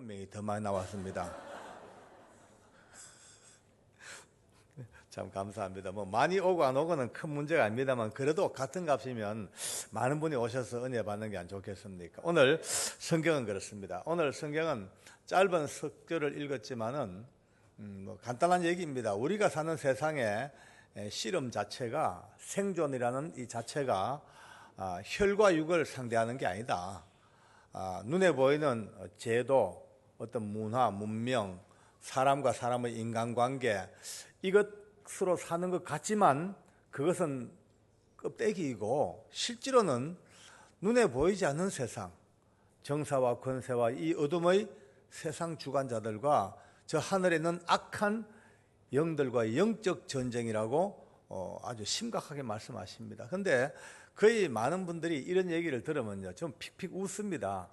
7명이 더 많이 나왔습니다. 참 감사합니다. 뭐 많이 오고 안 오고는 큰 문제가 아닙니다만 그래도 같은 값이면 많은 분이 오셔서 은혜 받는 게 안 좋겠습니까? 오늘 성경은 그렇습니다. 오늘 성경은 짧은 석절을 읽었지만은 뭐 간단한 얘기입니다. 우리가 사는 세상의 씨름 자체가 생존이라는 이 자체가 혈과 육을 상대하는 게 아니다. 눈에 보이는 제도, 어떤 문화, 문명, 사람과 사람의 인간관계 이것으로 사는 것 같지만 그것은 껍데기이고 실제로는 눈에 보이지 않는 세상, 정사와 권세와 이 어둠의 세상 주관자들과 저 하늘에 있는 악한 영들과의 영적 전쟁이라고 아주 심각하게 말씀하십니다. 그런데 거의 많은 분들이 이런 얘기를 들으면요 좀 픽픽 웃습니다.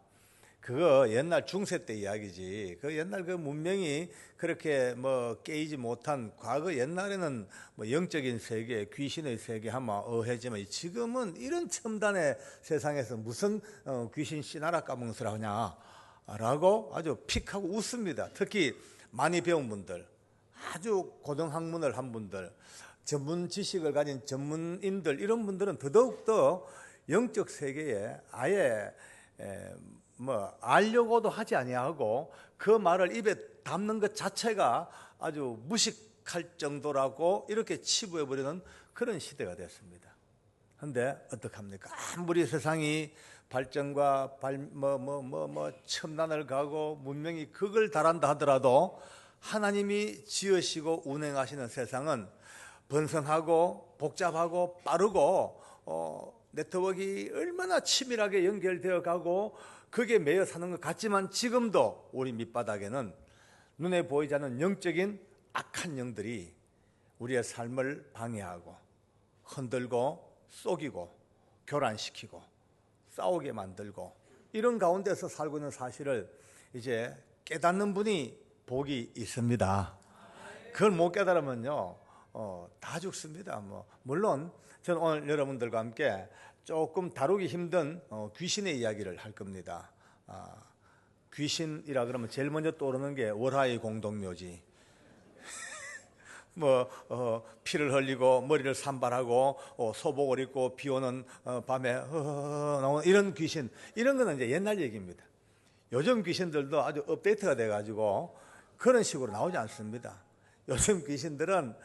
그거 옛날 중세 때 이야기지. 그 옛날 그 문명이 그렇게 뭐 깨이지 못한 과거 옛날에는 뭐 영적인 세계, 귀신의 세계 하면 어해지만 지금은 이런 첨단의 세상에서 무슨 귀신 씨나라 까먹는 소리 하냐라고 아주 픽하고 웃습니다. 특히 많이 배운 분들, 아주 고등학문을 한 분들, 전문 지식을 가진 전문인들 이런 분들은 더더욱더 영적 세계에 아예 뭐 알려고도 하지 아니하고 그 말을 입에 담는 것 자체가 아주 무식할 정도라고 이렇게 치부해버리는 그런 시대가 됐습니다. 그런데 어떡합니까? 아무리 세상이 발전과 첨단을 가고 문명이 극을 달한다 하더라도 하나님이 지으시고 운행하시는 세상은 번성하고 복잡하고 빠르고 네트워크가 얼마나 치밀하게 연결되어 가고 그게 매여 사는 것 같지만 지금도 우리 밑바닥에는 눈에 보이지 않는 영적인 악한 영들이 우리의 삶을 방해하고 흔들고 속이고 교란시키고 싸우게 만들고 이런 가운데서 살고 있는 사실을 이제 깨닫는 분이 복이 있습니다. 그걸 못 깨달으면요 다 죽습니다. 물론 저는 오늘 여러분들과 함께 조금 다루기 힘든 귀신의 이야기를 할 겁니다. 귀신이라 그러면 제일 먼저 떠오르는 게 월화의 공동묘지. 피를 흘리고 머리를 산발하고 소복을 입고 비 오는 밤에 나오는 이런 귀신, 이런 거는 이제 옛날 얘기입니다. 요즘 귀신들도 아주 업데이트가 돼가지고 그런 식으로 나오지 않습니다. 요즘 귀신들은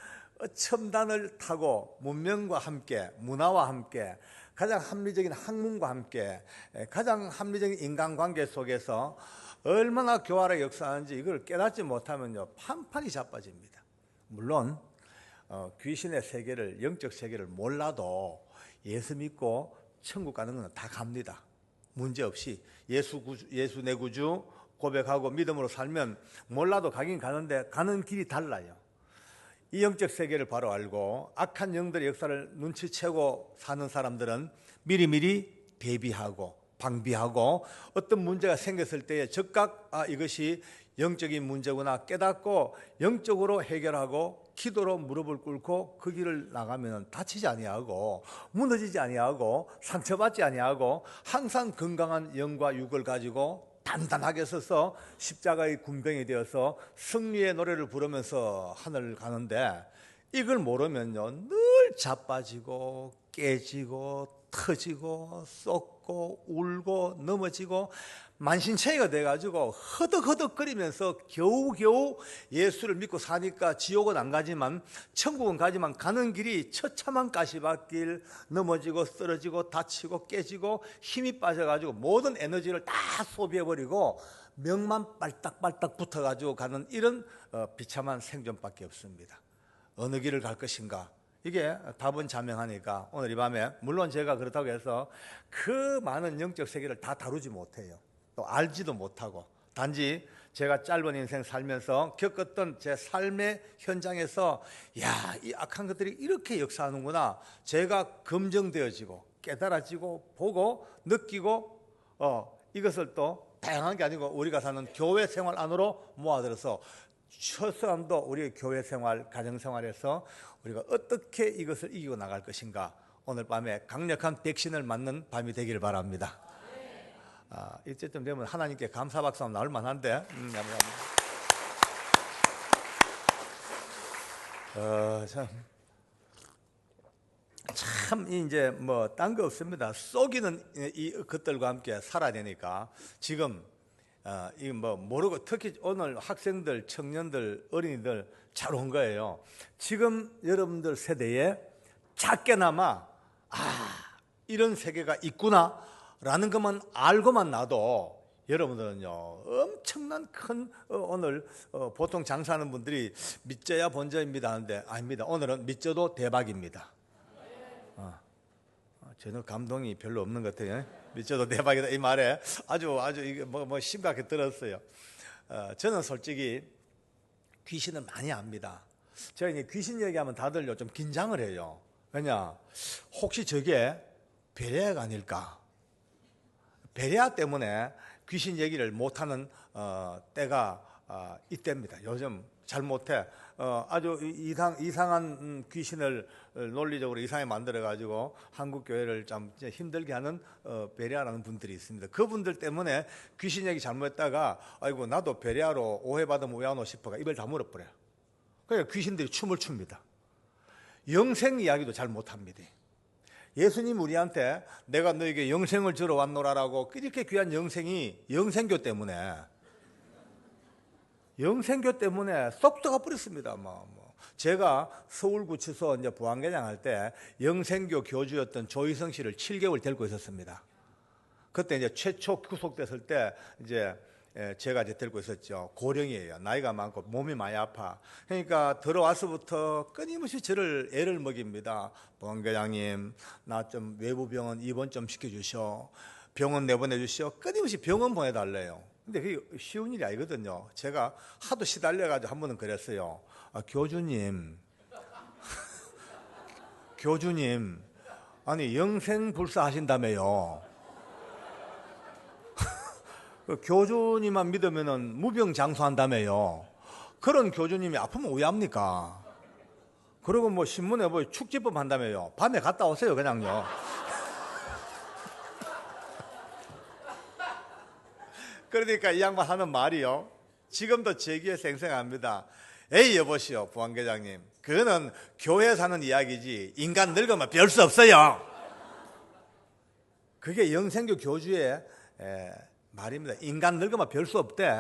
첨단을 타고 문명과 함께 문화와 함께 가장 합리적인 학문과 함께 가장 합리적인 인간관계 속에서 얼마나 교활하게 역사하는지 이걸 깨닫지 못하면요 판판이 자빠집니다. 물론 귀신의 세계를 영적 세계를 몰라도 예수 믿고 천국 가는 건 다 갑니다. 문제없이 예수 내 구주 고백하고 믿음으로 살면 몰라도 가긴 가는데 가는 길이 달라요. 이 영적 세계를 바로 알고 악한 영들의 역사를 눈치채고 사는 사람들은 미리미리 대비하고 방비하고 어떤 문제가 생겼을 때에 즉각 이것이 영적인 문제구나 깨닫고 영적으로 해결하고 기도로 무릎을 꿇고 그 길을 나가면 다치지 아니하고 무너지지 아니하고 상처받지 아니하고 항상 건강한 영과 육을 가지고 단단하게 서서 십자가의 군병이 되어서 승리의 노래를 부르면서 하늘을 가는데 이걸 모르면요 늘 자빠지고 깨지고 터지고 쏟고 울고 넘어지고 만신창이가 돼가지고 허덕허덕거리면서 겨우겨우 예수를 믿고 사니까 지옥은 안 가지만 천국은 가지만 가는 길이 처참한 가시밭길 넘어지고 쓰러지고 다치고 깨지고 힘이 빠져가지고 모든 에너지를 다 소비해버리고 명만 빨딱빨딱 붙어가지고 가는 이런 비참한 생존밖에 없습니다. 어느 길을 갈 것인가? 이게 답은 자명하니까 오늘 이 밤에 물론 제가 그렇다고 해서 그 많은 영적 세계를 다 다루지 못해요. 또 알지도 못하고 단지 제가 짧은 인생 살면서 겪었던 제 삶의 현장에서 이 악한 것들이 이렇게 역사하는구나 제가 검증되어지고 깨달아지고 보고 느끼고 이것을 또 다양한 게 아니고 우리가 사는 교회 생활 안으로 모아들어서 최소한도 우리의 교회 생활, 가정 생활에서 우리가 어떻게 이것을 이기고 나갈 것인가 오늘 밤에 강력한 백신을 맞는 밤이 되기를 바랍니다. 이때쯤 되면 하나님께 감사 박수 나올 만한데. 참 이제 뭐 딴 거 없습니다. 쏘기는 이 것들과 함께 살아야 되니까 지금 이거 뭐 모르고 특히 오늘 학생들, 청년들, 어린이들 잘 온 거예요. 지금 여러분들 세대에 작게나마 이런 세계가 있구나라는 것만 알고만 나도 여러분들은요 엄청난 큰 오늘 보통 장사하는 분들이 믿져야 본전입니다 하는데 아닙니다. 오늘은 믿져도 대박입니다. 저는 감동이 별로 없는 것 같아요. 믿져도 대박이다 이 말에 아주 이게 뭐 심각하게 들었어요. 저는 솔직히 귀신을 많이 압니다. 제가 이제 귀신 얘기하면 다들 좀 긴장을 해요. 왜냐 혹시 저게 베레아가 아닐까? 베레아 때문에 귀신 얘기를 못하는 때가 이때입니다. 요즘 잘 못해. 아주 이상한 귀신을 논리적으로 이상하게 만들어가지고 한국 교회를 좀 힘들게 하는 베레아라는 분들이 있습니다. 그분들 때문에 귀신 얘기 잘못했다가 아이고 나도 베레아로 오해받으면 왜 안 오 싶어가 입을 다 물어버려요. 그러니까 귀신들이 춤을 춥니다. 영생 이야기도 잘 못합니다. 예수님 우리한테 내가 너에게 영생을 주러 왔노라라고 이렇게 귀한 영생이 영생교 때문에 쏙 들어가 버렸습니다. 제가 서울구치소 이제 보안계장 할 때 영생교 교주였던 조희성 씨를 7개월 데리고 있었습니다. 그때 이제 최초 구속됐을 때 이제 제가 이제 데리고 있었죠. 고령이에요. 나이가 많고 몸이 많이 아파. 그러니까 들어와서부터 끊임없이 저를 애를 먹입니다. 보안계장님, 나 좀 외부 병원 입원 좀 시켜주셔. 병원 내보내주시오. 끊임없이 병원 보내달래요. 근데 그게 쉬운 일이 아니거든요. 제가 하도 시달려가지고 한 번은 그랬어요. 교주님, 교주님, 아니 영생불사 하신다며요. 교주님만 믿으면 무병장수한다며요. 그런 교주님이 아프면 왜 합니까? 그리고 뭐 신문에 뭐 축지법 한다며요. 밤에 갔다 오세요 그냥요. 그러니까 이 양반 하는 말이요 지금도 제 귀에 생생합니다. 에이 여보시오 부안계장님, 그거는 교회에서 하는 이야기지 인간 늙으면 별 수 없어요. 그게 영생교 교주의 말입니다. 인간 늙으면 별 수 없대.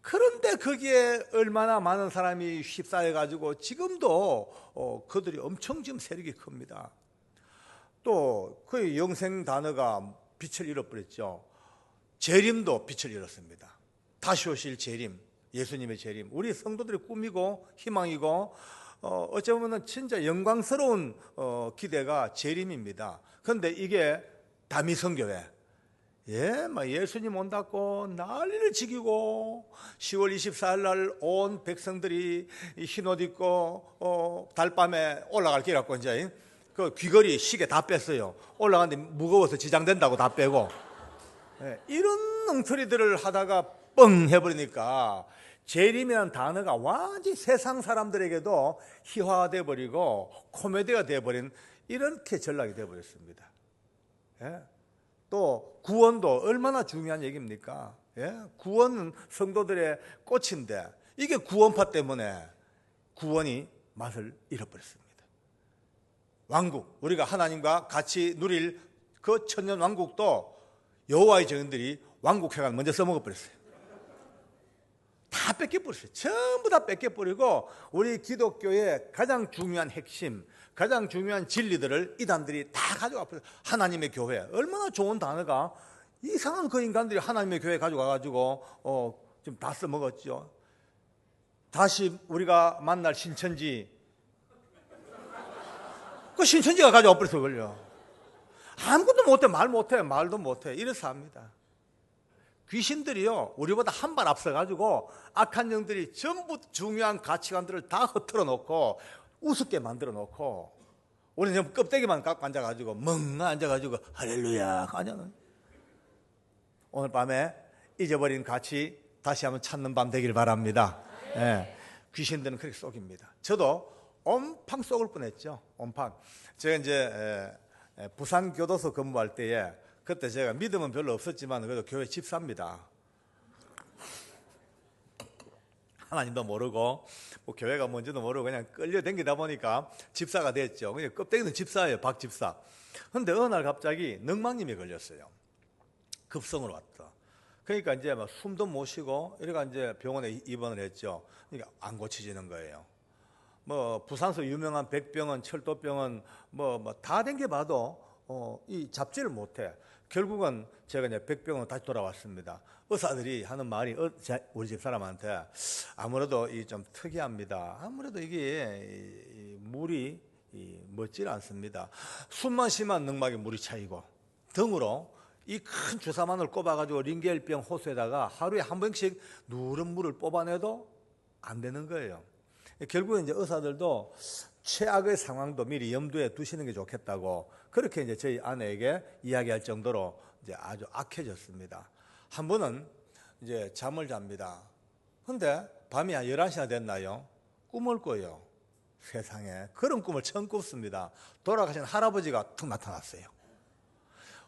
그런데 거기에 얼마나 많은 사람이 휩싸여가지고 지금도 그들이 엄청 지금 세력이 큽니다. 또 그 영생 단어가 빛을 잃어버렸죠. 재림도 빛을 잃었습니다. 다시 오실 재림, 예수님의 재림, 우리 성도들의 꿈이고 희망이고 어쩌면 진짜 영광스러운 기대가 재림입니다. 그런데 이게 다미성교회 예수님 온다고 난리를 지기고 10월 24일 날 온 백성들이 흰옷 입고 달밤에 올라갈 길 갖고 이제 그 귀걸이 시계 다 뺐어요. 올라가는데 무거워서 지장된다고 다 빼고 이런 엉터리들을 하다가 뻥 해버리니까 재림이라는 단어가 완전히 세상 사람들에게도 희화화돼 버리고 코미디가 돼버린 이렇게 전락이 돼버렸습니다. 또 구원도 얼마나 중요한 얘기입니까? 구원은 성도들의 꽃인데 이게 구원파 때문에 구원이 맛을 잃어버렸습니다. 왕국, 우리가 하나님과 같이 누릴 그 천년 왕국도 여호와의 증인들이 왕국회관 먼저 써먹어버렸어요. 다 뺏겨버렸어요. 전부 다 뺏겨버리고 우리 기독교의 가장 중요한 핵심, 가장 중요한 진리들을 이단들이 다 가져가 버렸어요. 하나님의 교회, 얼마나 좋은 단어가 이상한 그 인간들이 하나님의 교회 가져가가지고 좀 다 써먹었죠. 다시 우리가 만날 신천지, 그 신천지가 가져와 버렸어요. 그걸요. 아무것도 못해, 말 못해, 말도 못해. 이래서 합니다. 귀신들이요 우리보다 한 발 앞서가지고 악한 영들이 전부 중요한 가치관들을 다 흐트러 놓고 우습게 만들어 놓고 우리는 좀 껍데기만 갖고 앉아가지고 멍 앉아가지고 할렐루야 하냐는. 오늘 밤에 잊어버린 가치 다시 한번 찾는 밤 되길 바랍니다. 귀신들은 그렇게 속입니다. 저도 온팡 속을 뻔했죠. 온팡. 제가 이제 부산 교도소 근무할 때에 그때 제가 믿음은 별로 없었지만 그래도 교회 집사입니다. 하나님도 모르고 뭐 교회가 뭔지도 모르고 그냥 끌려다니다 보니까 집사가 됐죠. 그냥 껍데기는 집사예요. 박 집사. 근데 어느 날 갑자기 늑막님이 걸렸어요. 급성으로 왔다. 그러니까 이제 막 숨도 못 쉬고 이래가 이제 병원에 입원을 했죠. 그러니까 안 고쳐지는 거예요. 뭐 부산서 유명한 백병원, 철도병원 뭐 다 댕겨봐도 이 잡지를 못해. 결국은 제가 이제 백병원 다시 돌아왔습니다. 의사들이 하는 말이 우리 집 사람한테 아무래도 이 좀 특이합니다. 아무래도 이게 물이 멋지지 않습니다. 숨만 쉬면 늑막에 물이 차이고 등으로 이 큰 주사만을 꼽아가지고 링겔병 호수에다가 하루에 한 번씩 누런 물을 뽑아내도 안 되는 거예요. 결국은 이제 의사들도 최악의 상황도 미리 염두에 두시는 게 좋겠다고 그렇게 이제 저희 아내에게 이야기할 정도로 이제 아주 악해졌습니다. 한 번은 이제 잠을 잡니다. 근데 밤이 한 11시나 됐나요? 꿈을 꿔요. 세상에. 그런 꿈을 처음 꿨습니다. 돌아가신 할아버지가 툭 나타났어요.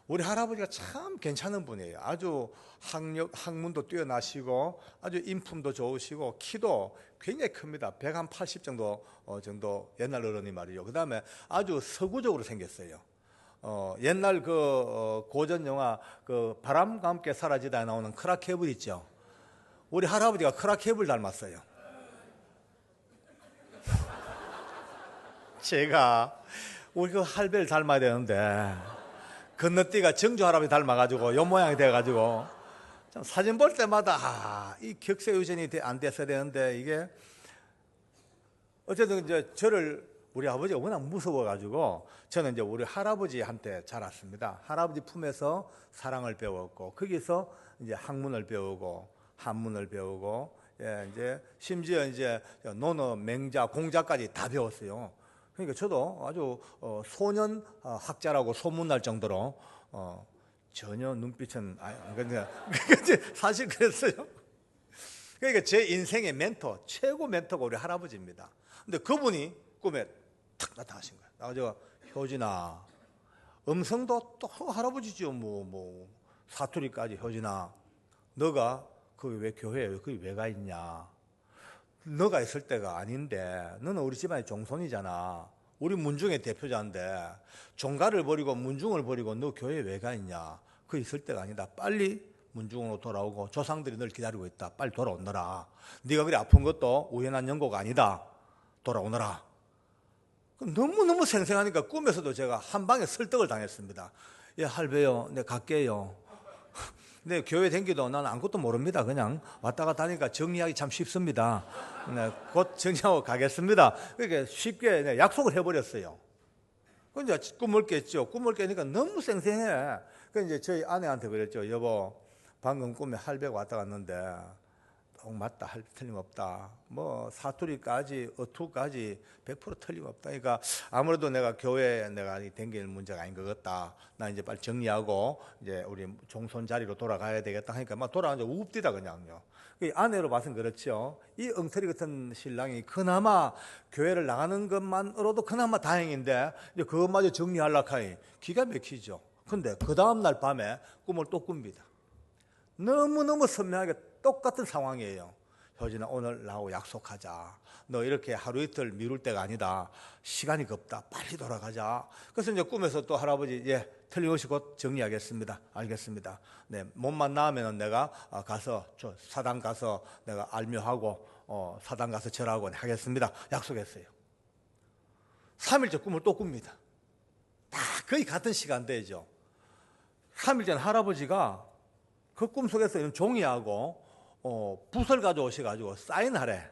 우리 할아버지가 참 괜찮은 분이에요. 아주 학문도 뛰어나시고 아주 인품도 좋으시고 키도 굉장히 큽니다. 180 정도 옛날 어른이 말이죠. 그 다음에 아주 서구적으로 생겼어요. 옛날 고전 영화 바람과 함께 사라지다에 나오는 크라케블 있죠. 우리 할아버지가 크라케블 닮았어요. 제가 우리 할배를 닮아야 되는데 건너뛰가 정주 할아버지 닮아가지고 요 모양이 돼가지고 참 사진 볼 때마다 이 격세 유전이 안 됐어야 되는데 이게 어쨌든 이제 저를 우리 아버지가 워낙 무서워가지고 저는 이제 우리 할아버지한테 자랐습니다. 할아버지 품에서 사랑을 배웠고 거기서 이제 학문을 배우고 한문을 배우고 이제 심지어 이제 논어, 맹자, 공자까지 다 배웠어요. 그러니까 저도 아주 소년 학자라고 소문날 정도로 전혀 눈빛은 그러니까 사실 그랬어요. 그러니까 제 인생의 멘토, 최고 멘토가 우리 할아버지입니다. 근데 그분이 꿈에 탁 나타나신 거예요. 나가지고 효진아, 음성도 또 할아버지죠. 뭐 사투리까지 효진아, 너가 거기 왜 교회에 거기 왜 가 있냐? 너가 있을 때가 아닌데 너는 우리 집안의 종손이잖아. 우리 문중의 대표자인데 종가를 버리고 문중을 버리고 너 교회에 왜 가 있냐? 그 있을 때가 아니다. 빨리 문중으로 돌아오고 조상들이 널 기다리고 있다. 빨리 돌아오너라. 네가 그리 아픈 것도 우연한 연고가 아니다. 돌아오너라. 너무너무 생생하니까 꿈에서도 제가 한 방에 설득을 당했습니다. 예, 할배요. 내 갈게요. 네, 교회 댕기도 난 아무것도 모릅니다. 그냥 왔다 갔다 하니까 정리하기 참 쉽습니다. 네, 곧 정리하고 가겠습니다. 그러니까 쉽게 약속을 해버렸어요. 근데 꿈을 깼죠. 꿈을 깨니까 너무 생생해. 그래서 이제 저희 아내한테 그랬죠. 여보, 방금 꿈에 할배가 왔다 갔는데 맞다, 틀림없다. 뭐 사투리까지 어투까지 100% 틀림없다. 그러니까 아무래도 내가 교회에 내가 댕길 문제가 아닌 것 같다. 나 이제 빨리 정리하고 이제 우리 종손 자리로 돌아가야 되겠다 하니까 막 돌아가서 웁디다 그냥요. 아내로 봐서는 그렇죠. 이 엉터리 같은 신랑이 그나마 교회를 나가는 것만으로도 그나마 다행인데 이제 그것마저 정리하려고 하니 기가 막히죠. 근데 그 다음날 밤에 꿈을 또 꿉니다. 너무너무 선명하게 똑같은 상황이에요. 효진아, 오늘 나하고 약속하자. 너 이렇게 하루 이틀 미룰 때가 아니다. 시간이 급다. 빨리 돌아가자. 그래서 이제 꿈에서 또 할아버지, 예, 틀림없이 곧 정리하겠습니다. 알겠습니다. 네, 몸만 나으면 내가 가서, 사당 가서 내가 알묘하고, 사당 가서 절하고 하겠습니다. 약속했어요. 3일째 꿈을 또 꿉니다. 다 거의 같은 시간대죠. 3일 전 할아버지가 그 꿈속에서 이런 종이하고 붓을 가져오셔가지고 사인하래.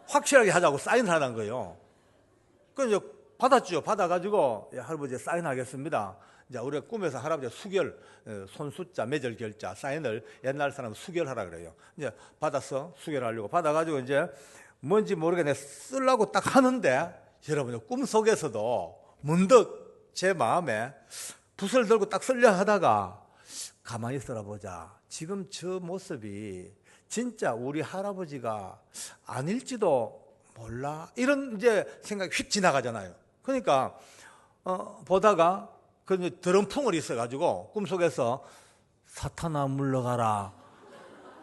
확실하게 하자고 사인하라는 거예요. 그래서 이제 받았죠. 받아가지고 할아버지 사인하겠습니다. 이제 우리가 꿈에서 할아버지 수결, 손숫자, 매절 결자, 사인을 옛날 사람 수결하라 그래요. 이제 받았어. 수결하려고 받아가지고 이제 뭔지 모르게 쓰려고 딱 하는데 여러분 꿈속에서도 문득 제 마음에 붓을 들고 딱 쓰려 하다가 가만히 있어라 보자. 지금 저 모습이 진짜 우리 할아버지가 아닐지도 몰라. 이런 이제 생각이 휙 지나가잖아요. 그러니까 보다가 그 드럼풍을 있어가지고 꿈속에서 사탄아 물러가라.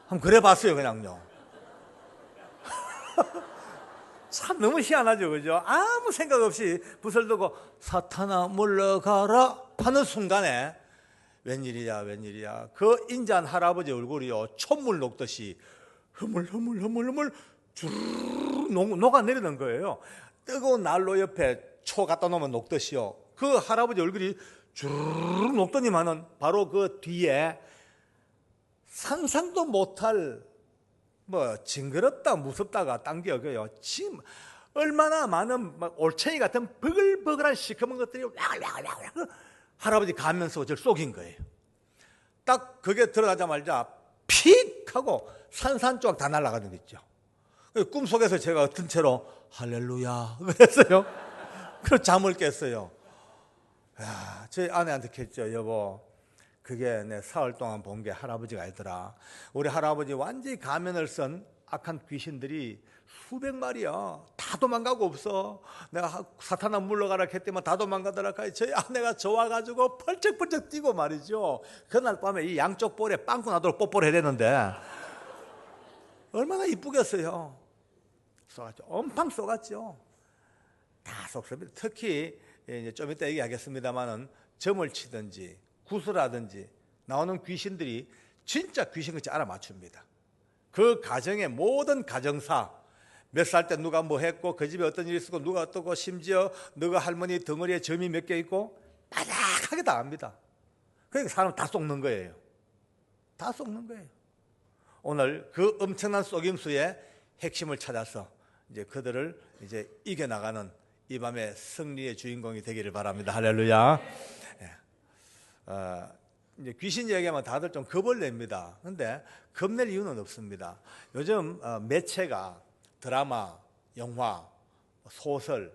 한번 그래 봤어요, 그냥요. 참 너무 희한하죠, 그죠? 아무 생각 없이 붓을 들고 사탄아 물러가라 하는 순간에 웬일이야. 그 인자한 할아버지 얼굴이요, 촛물 녹듯이 흐물흐물 주르르 녹아내리는 거예요. 뜨거운 난로 옆에 초 갖다 놓으면 녹듯이요. 그 할아버지 얼굴이 주르르 녹더니만은 바로 그 뒤에 상상도 못할 징그럽다 무섭다가 당겨요. 지금 얼마나 많은 올챙이 같은 버글버글한 시커먼 것들이 와글와글 할아버지 가면서 저 쏘긴 거예요. 딱 그게 들어가자마자 픽 하고 산산조각 다 날아가는 거 있죠. 꿈속에서 제가 어떤 채로 할렐루야 그랬어요. 그래서 잠을 깼어요. 저희 아내한테 했죠. 여보, 그게 내 사흘 동안 본 게 할아버지가 아니더라. 우리 할아버지 완전히 가면을 쓴 악한 귀신들이 수백 마리야. 다 도망가고 없어. 내가 사탄아 물러가라 했더니 다 도망가더라. 저희 아내가 좋아가지고 펄쩍펄쩍 뛰고 말이죠. 그날 밤에 이 양쪽 볼에 빵꾸 나도록 뽀뽀를 해야되는데 얼마나 이쁘겠어요. 쏘갔죠. 엄청 쏘갔죠. 다 쏘습니다. 특히 이제 좀 이따 얘기하겠습니다만은 점을 치든지 구슬하든지 나오는 귀신들이 진짜 귀신같이 알아맞춥니다. 그 가정의 모든 가정사, 몇 살 때 누가 뭐 했고 그 집에 어떤 일이 있었고 누가 어떻고 심지어 너가 할머니 덩어리에 점이 몇 개 있고 바닥하게 다 압니다. 그러니까 사람 다 속는 거예요. 다 속는 거예요. 오늘 그 엄청난 속임수의 핵심을 찾아서 이제 그들을 이제 이겨나가는 이 밤의 승리의 주인공이 되기를 바랍니다. 할렐루야. 이제 귀신 얘기하면 다들 좀 겁을 냅니다. 그런데 겁낼 이유는 없습니다. 요즘 매체가 드라마, 영화, 소설,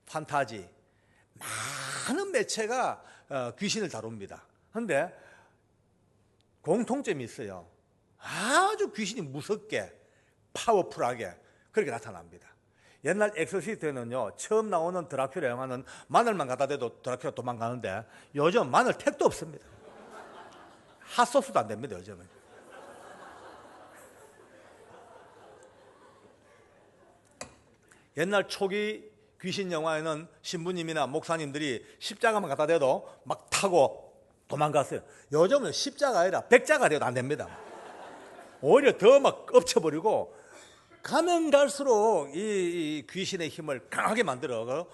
판타지 많은 매체가 귀신을 다룹니다. 그런데 공통점이 있어요. 아주 귀신이 무섭게 파워풀하게 그렇게 나타납니다. 옛날 엑소시스트에는요, 처음 나오는 드라큘라 영화는 마늘만 갖다 대도 드라큘라 도망가는데 요즘 마늘 택도 없습니다. 핫소스도 안 됩니다, 요즘은. 옛날 초기 귀신 영화에는 신부님이나 목사님들이 십자가만 갖다 대도 막 타고 도망갔어요. 요즘은 십자가 아니라 백자가 돼도 안 됩니다. 오히려 더 막 엎쳐버리고 가면 갈수록 이 귀신의 힘을 강하게 만들어.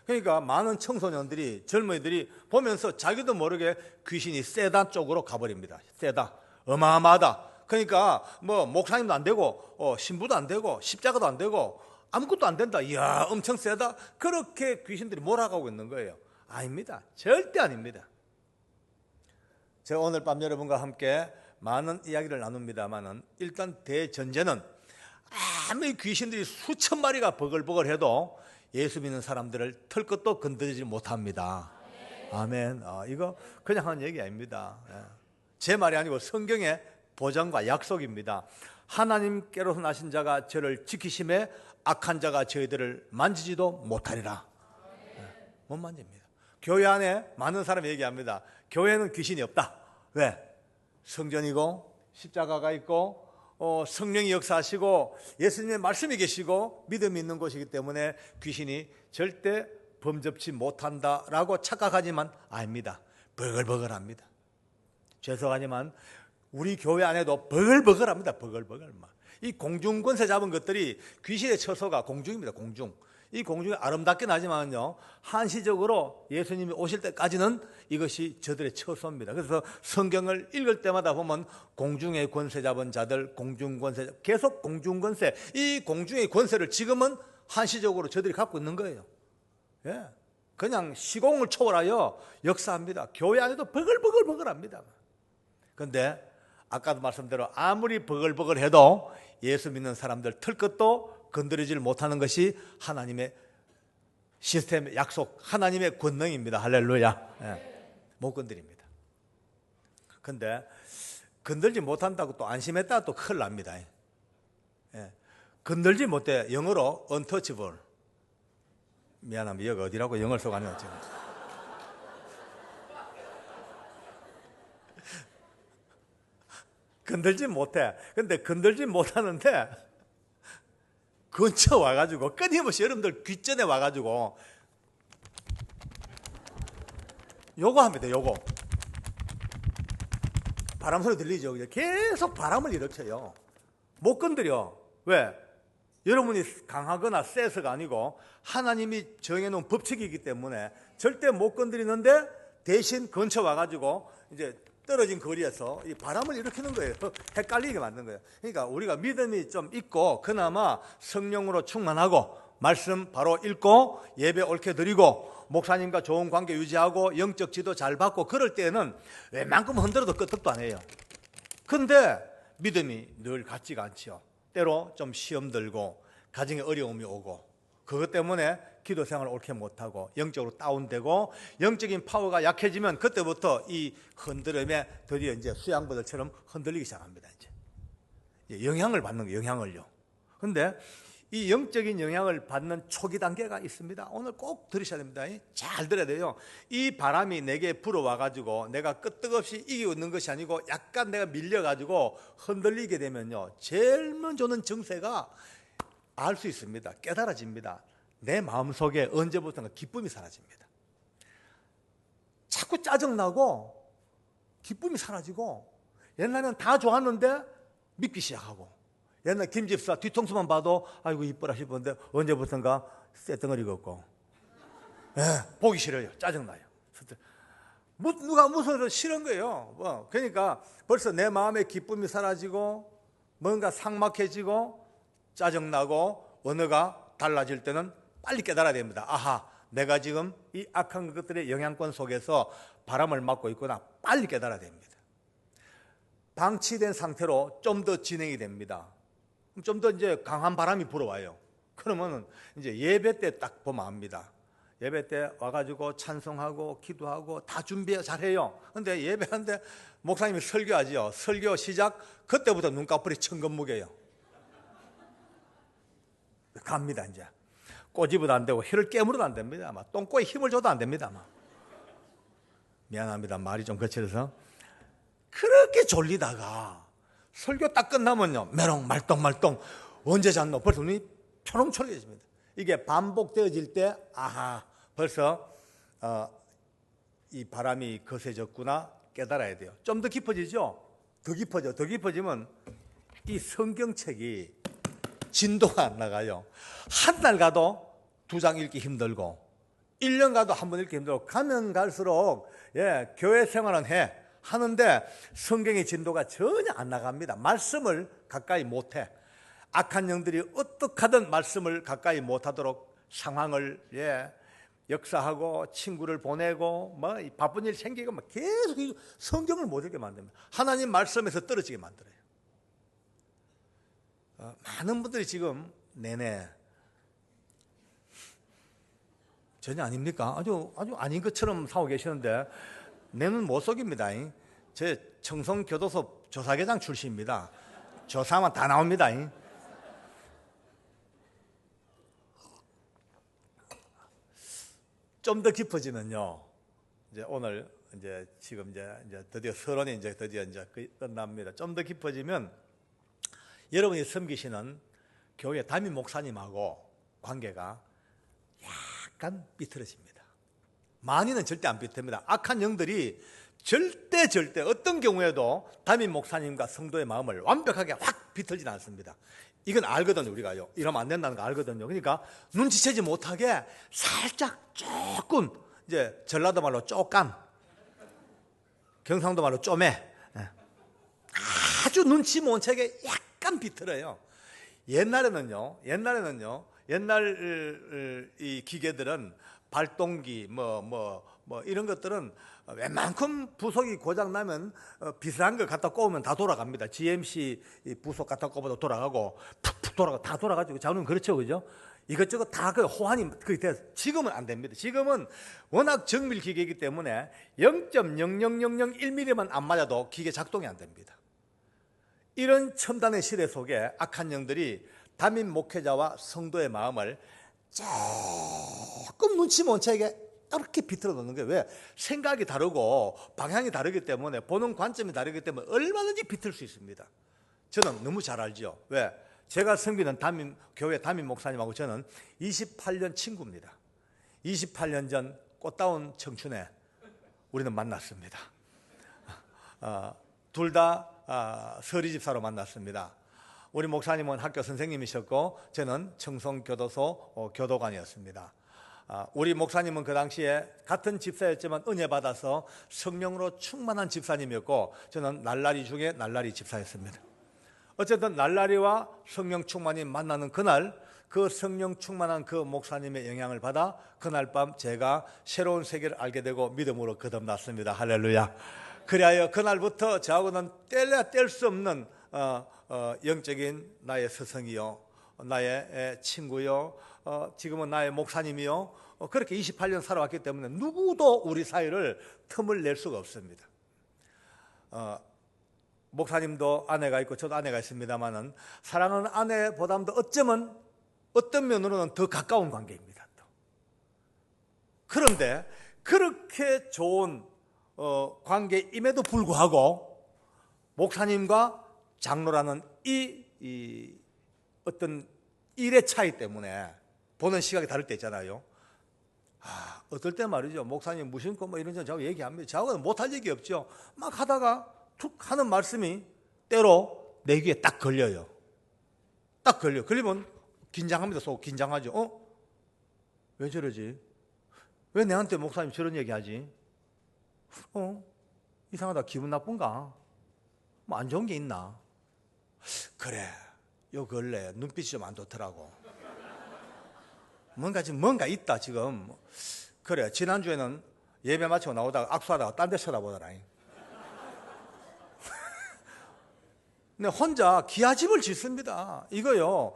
그러니까 많은 청소년들이, 젊은이들이 보면서 자기도 모르게 귀신이 세다 쪽으로 가버립니다. 세다, 어마어마하다. 그러니까 뭐 목사님도 안 되고 신부도 안 되고 십자가도 안 되고 아무것도 안 된다. 이야, 엄청 세다. 그렇게 귀신들이 몰아가고 있는 거예요. 아닙니다. 절대 아닙니다. 제가 오늘 밤 여러분과 함께 많은 이야기를 나눕니다만은 일단 대전제는 아무리 귀신들이 수천 마리가 버글버글 해도 예수 믿는 사람들을 털끝도 건드리지 못합니다. 아멘. 이거 그냥 하는 얘기 아닙니다. 제 말이 아니고 성경의 보장과 약속입니다. 하나님께로서 나신 자가 저를 지키심에 악한 자가 저희들을 만지지도 못하리라. 못 만집니다. 교회 안에 많은 사람이 얘기합니다. 교회는 귀신이 없다. 왜? 성전이고 십자가가 있고 성령이 역사하시고 예수님의 말씀이 계시고 믿음이 있는 곳이기 때문에 귀신이 절대 범접치 못한다라고 착각하지만 아닙니다. 버글버글합니다. 죄송하지만 우리 교회 안에도 버글버글합니다. 버글버글. 이 공중권세 잡은 것들이 귀신의 처소가 공중입니다. 공중. 이 공중이 아름답게 나지만요, 한시적으로 예수님이 오실 때까지는 이것이 저들의 처소입니다. 그래서 성경을 읽을 때마다 보면 공중의 권세 잡은 자들, 공중권세, 계속 공중권세, 이 공중의 권세를 지금은 한시적으로 저들이 갖고 있는 거예요. 예, 그냥 시공을 초월하여 역사합니다. 교회 안에도 버글버글합니다. 그런데 아까도 말씀대로 아무리 버글버글해도 예수 믿는 사람들 털끝도 건드리질 못하는 것이 하나님의 시스템, 약속, 하나님의 권능입니다. 할렐루야. 예, 못 건드립니다. 그런데 건들지 못한다고 또 안심했다가 또 큰일 납니다. 예, 건들지 못해. 영어로 untouchable. 미안합니다. 여기 어디라고 영어를 써가네요. 건들지 못해. 근데 건들지 못하는데 근처 와가지고 끊임없이 여러분들 귓전에 와가지고 요거 합니다. 요거 바람 소리 들리죠? 계속 바람을 일으켜요. 못 건드려. 왜? 여러분이 강하거나 세서가 아니고 하나님이 정해놓은 법칙이기 때문에 절대 못 건드리는데 대신 근처 와가지고 이제 떨어진 거리에서 이 바람을 일으키는 거예요. 헷갈리게 만든 거예요. 그러니까 우리가 믿음이 좀 있고 그나마 성령으로 충만하고 말씀 바로 읽고 예배 옳게 드리고 목사님과 좋은 관계 유지하고 영적 지도 잘 받고 그럴 때는 웬만큼 흔들어도 끄떡도 안 해요. 근데 믿음이 늘 같지가 않죠. 때로 좀 시험 들고 가정에 어려움이 오고 그것 때문에 기도 생활을 옳게 못하고 영적으로 다운되고 영적인 파워가 약해지면 그때부터 이 흔들음에 드디어 이제 수양버들처럼 흔들리기 시작합니다. 이제 영향을 받는 거예요. 영향을요. 근데 이 영적인 영향을 받는 초기 단계가 있습니다. 오늘 꼭 들으셔야 됩니다. 잘 들어야 돼요. 이 바람이 내게 불어와가지고 내가 끄떡없이 이기고 있는 것이 아니고 약간 내가 밀려가지고 흔들리게 되면요. 제일 먼저 오는 증세가 알 수 있습니다. 깨달아집니다. 내 마음속에 언제부턴가 기쁨이 사라집니다. 자꾸 짜증나고 기쁨이 사라지고 옛날에는 다 좋았는데 믿기 시작하고 옛날 김집사 뒤통수만 봐도 아이고 이뻐라 싶었는데 언제부턴가 쇳덩어리가 없고 보기 싫어요. 짜증나요. 누가 무서워서 싫은 거예요. 그러니까 벌써 내 마음의 기쁨이 사라지고 뭔가 삭막해지고 짜증나고 언어가 달라질 때는 빨리 깨달아야 됩니다. 아하, 내가 지금 이 악한 것들의 영향권 속에서 바람을 맞고 있구나. 빨리 깨달아야 됩니다. 방치된 상태로 좀 더 진행이 됩니다. 좀 더 이제 강한 바람이 불어와요. 그러면 이제 예배 때 딱 보면 압니다. 예배 때 와가지고 찬송하고 기도하고 다 준비 잘해요. 근데 예배하는데 목사님이 설교하지요. 설교 시작 그때부터 눈꺼풀이 천근무게요. 갑니다. 이제 꼬집어도 안 되고 혀를 깨물어도 안 됩니다. 아마 똥꼬에 힘을 줘도 안 됩니다. 아마. 미안합니다. 말이 좀 거칠어서. 그렇게 졸리다가 설교 딱 끝나면요. 메롱 말똥 언제 잤노? 벌써 눈이 초롱초롱해집니다. 이게 반복되어질 때 아하 벌써 이 바람이 거세졌구나 깨달아야 돼요. 좀 더 깊어지죠? 더 깊어지면 이 성경책이 진도가 안 나가요. 한 달 가도 2장 읽기 힘들고 1년 가도 한 번 읽기 힘들고 가면 갈수록 교회 생활은 하는데 성경의 진도가 전혀 안 나갑니다. 말씀을 가까이 못해. 악한 영들이 어떻게 하든 말씀을 가까이 못하도록 상황을 역사하고 친구를 보내고 뭐 바쁜 일 생기고 막 계속 성경을 못 읽게 만듭니다. 하나님 말씀에서 떨어지게 만들어요. 많은 분들이 지금 내내 전혀 아닙니까? 아주 아닌 것처럼 사고 계시는데 내 눈 못 속입니다. 제 청송교도소 조사계장 출신입니다. 조사하면 다 나옵니다. 좀 더 깊어지면요. 이제 오늘 지금 드디어 서론이 드디어 끝납니다. 좀 더 깊어지면 여러분이 섬기시는 교회 담임 목사님하고 관계가 약간 삐뚤어집니다. 많이는 절대 안 삐뚤어집니다. 악한 영들이 절대 어떤 경우에도 담임 목사님과 성도의 마음을 완벽하게 확 비틀진 않습니다. 이건 알거든요. 우리가요. 이러면 안 된다는 거 알거든요. 그러니까 눈치채지 못하게 살짝 조금 전라도 말로 쪼깐, 경상도 말로 쪼매, 아주 눈치 못 채게 약간 비틀어요. 옛날 이 기계들은 발동기 이런 것들은 웬만큼 부속이 고장 나면 비싼 거 갖다 꼽으면 다 돌아갑니다. GMC 부속 갖다 꼽아도 돌아가고 푹푹 돌아가 다 돌아가지고 자는 그렇죠, 그죠? 이것저것 다 그 호환이 돼서 지금은 안 됩니다. 지금은 워낙 정밀 기계이기 때문에 0.00001mm만 안 맞아도 기계 작동이 안 됩니다. 이런 첨단의 시대 속에 악한 영들이 담임 목회자와 성도의 마음을 조금 눈치 못 채게 이렇게 비틀어 놓는 거예요. 왜? 생각이 다르고 방향이 다르기 때문에, 보는 관점이 다르기 때문에 얼마든지 비틀 수 있습니다. 저는 너무 잘 알죠. 왜? 제가 섬기는 교회 담임 목사님하고 저는 28년 친구입니다. 28년 전 꽃다운 청춘에 우리는 만났습니다. 둘 다 서리 집사로 만났습니다. 우리 목사님은 학교 선생님이셨고 저는 청송교도소 교도관이었습니다. 우리 목사님은 그 당시에 같은 집사였지만 은혜 받아서 성령으로 충만한 집사님이었고 저는 날라리 중에 날라리 집사였습니다. 어쨌든 날라리와 성령 충만이 만나는 그날, 그 성령 충만한 그 목사님의 영향을 받아 그날 밤 제가 새로운 세계를 알게 되고 믿음으로 거듭났습니다. 할렐루야. 그리하여 그날부터 저하고는 뗄래야 뗄 수 없는 영적인 나의 스승이요, 나의 친구요, 지금은 나의 목사님이요, 그렇게 28년 살아왔기 때문에 누구도 우리 사이를 틈을 낼 수가 없습니다. 목사님도 아내가 있고 저도 아내가 있습니다만은 사랑하는 아내보다도 어쩌면 어떤 면으로는 더 가까운 관계입니다. 또. 그런데 그렇게 좋은 관계임에도 불구하고 목사님과 장로라는 이 어떤 일의 차이 때문에 보는 시각이 다를 때 있잖아요. 어떨 때 말이죠. 목사님 무심코 뭐 이런 저하고 얘기합니다. 저하고는 못할 얘기 없죠. 막 하다가 툭 하는 말씀이 때로 내 귀에 딱 걸려요. 딱 걸려. 걸리면 긴장합니다. 속 긴장하죠. 왜 저러지? 왜 내한테 목사님 저런 얘기하지? 이상하다. 기분 나쁜가? 뭐 안 좋은 게 있나? 그래. 요 근래 눈빛이 좀 안 좋더라고. 뭔가 있다 지금. 그래. 지난주에는 예배 마치고 나오다가 악수하다가 딴 데 쳐다보더라. 근데 혼자 기아집을 짓습니다. 이거요.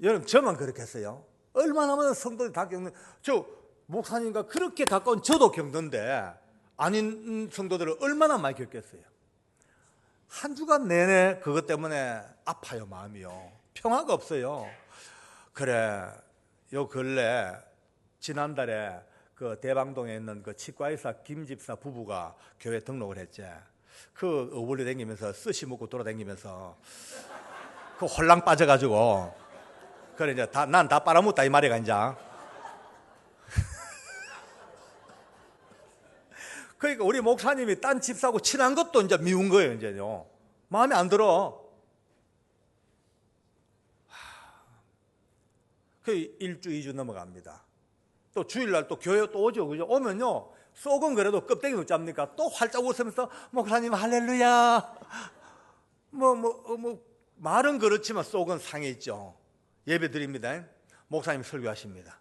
여러분 저만 그렇게 했어요. 얼마나 많은 성도들이 다 겪는, 저 목사님과 그렇게 가까운 저도 겪는데 아닌 성도들을 얼마나 많이 겪겠어요. 한 주간 내내 그것 때문에 아파요. 마음이요. 평화가 없어요. 그래. 요 근래 지난달에 그 대방동에 있는 그 치과의사 김집사 부부가 교회 등록을 했지. 그 어울려 다니면서 스시 먹고 돌아다니면서 그 홀랑 빠져가지고 그래 이제 난 다 빨아먹다 이 말이가 이제. 그러니까 우리 목사님이 딴 집사하고 친한 것도 이제 미운 거예요. 이제요. 마음에 안 들어. 그 1주 2주 넘어갑니다. 또 주일날 또 교회 또 오죠. 그죠? 오면요. 속은 그래도 껍데기 놓잡니까? 또 활짝 웃으면서 목사님 할렐루야. 말은 그렇지만 속은 상해 있죠. 예배 드립니다. 목사님 설교하십니다.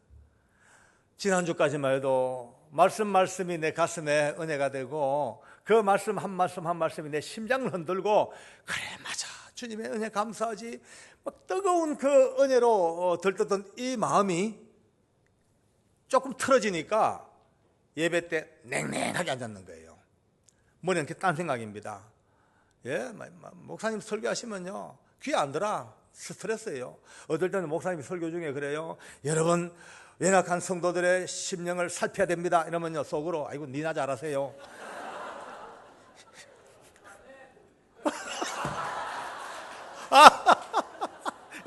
지난주까지만 해도 말씀이 내 가슴에 은혜가 되고 그 말씀 한 말씀이 내 심장을 흔들고 그래 맞아 주님의 은혜 감사하지 막 뜨거운 그 은혜로 들떴던 이 마음이 조금 틀어지니까 예배 때 냉랭하게 앉았는 거예요. 머리는 이렇게 딴 생각입니다. 예, 목사님 설교하시면요 귀에 안 들어. 스트레스예요. 어떨 때는 목사님이 설교 중에 그래요. 여러분 연약한 성도들의 심령을 살펴야 됩니다. 이러면요 속으로 아이고 니나 잘하세요.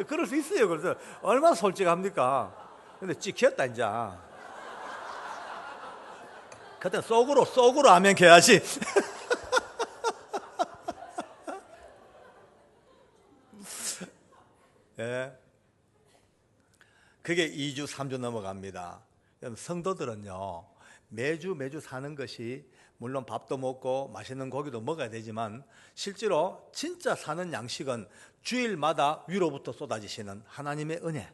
그럴 수 있어요. 그래서 얼마나 솔직합니까? 근데 찍혔다 이제. 그때 속으로 하면 겨야지. 예. 그게 2주 3주 넘어갑니다. 성도들은요 매주 사는 것이 물론 밥도 먹고 맛있는 고기도 먹어야 되지만 실제로 진짜 사는 양식은 주일마다 위로부터 쏟아지시는 하나님의 은혜,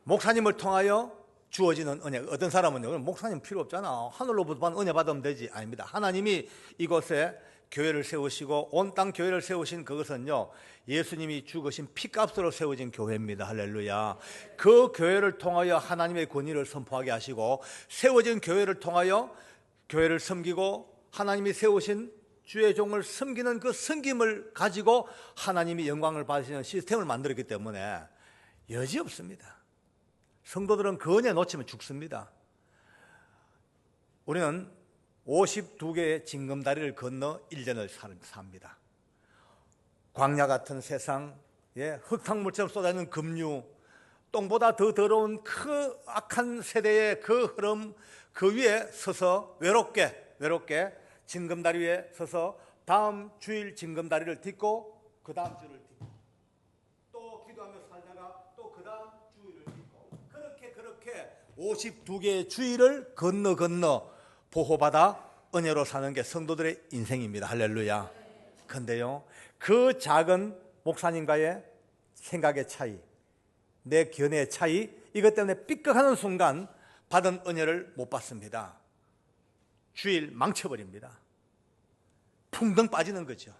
목사님을 통하여 주어지는 은혜. 어떤 사람은요 목사님 필요 없잖아, 하늘로부터 은혜 받으면 되지. 아닙니다. 하나님이 이곳에 교회를 세우시고 온 땅 교회를 세우신 그것은요 예수님이 죽으신 피값으로 세워진 교회입니다. 할렐루야. 그 교회를 통하여 하나님의 권위를 선포하게 하시고 세워진 교회를 통하여 교회를 섬기고 하나님이 세우신 주의 종을 섬기는 그 섬김을 가지고 하나님이 영광을 받으시는 시스템을 만들었기 때문에 여지없습니다. 성도들은 그 은혜 놓치면 죽습니다. 우리는 52개의 징검다리를 건너 1년을 삽니다. 광야 같은 세상, 흙탕물처럼 쏟아지는 급류, 똥보다 더 더러운 그 악한 세대의 그 흐름, 그 위에 서서 외롭게 징검다리 위에 서서 다음 주일 징검다리를 딛고 그 다음 주를 딛고 또 기도하며 살다가 또 그 다음 주일을 딛고 그렇게 52개의 주일을 건너 보호받아 은혜로 사는 게 성도들의 인생입니다. 할렐루야. 근데요, 그 작은 목사님과의 생각의 차이, 내 견해의 차이, 이것 때문에 삐걱하는 순간 받은 은혜를 못 받습니다. 주일 망쳐버립니다. 풍덩 빠지는 거죠.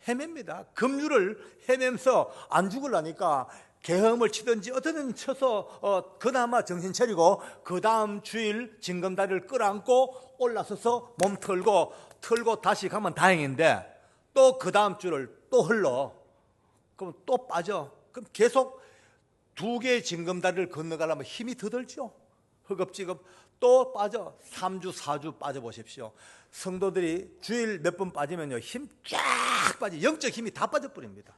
헤맵니다. 급류를 헤매면서 안 죽으려니까 계엄을 치든지 어떻게든 쳐서 그나마 정신 차리고 그 다음 주일 징검다리를 끌어안고 올라서서 몸 털고 다시 가면 다행인데 또 그 다음 주를 또 흘러. 그럼 또 빠져. 그럼 계속 2개의 징검다리를 건너가려면 힘이 더 들죠. 허겁지겁 또 빠져. 3주 4주 빠져보십시오. 성도들이 주일 몇 번 빠지면요 힘 쫙 빠져. 영적 힘이 다 빠져버립니다.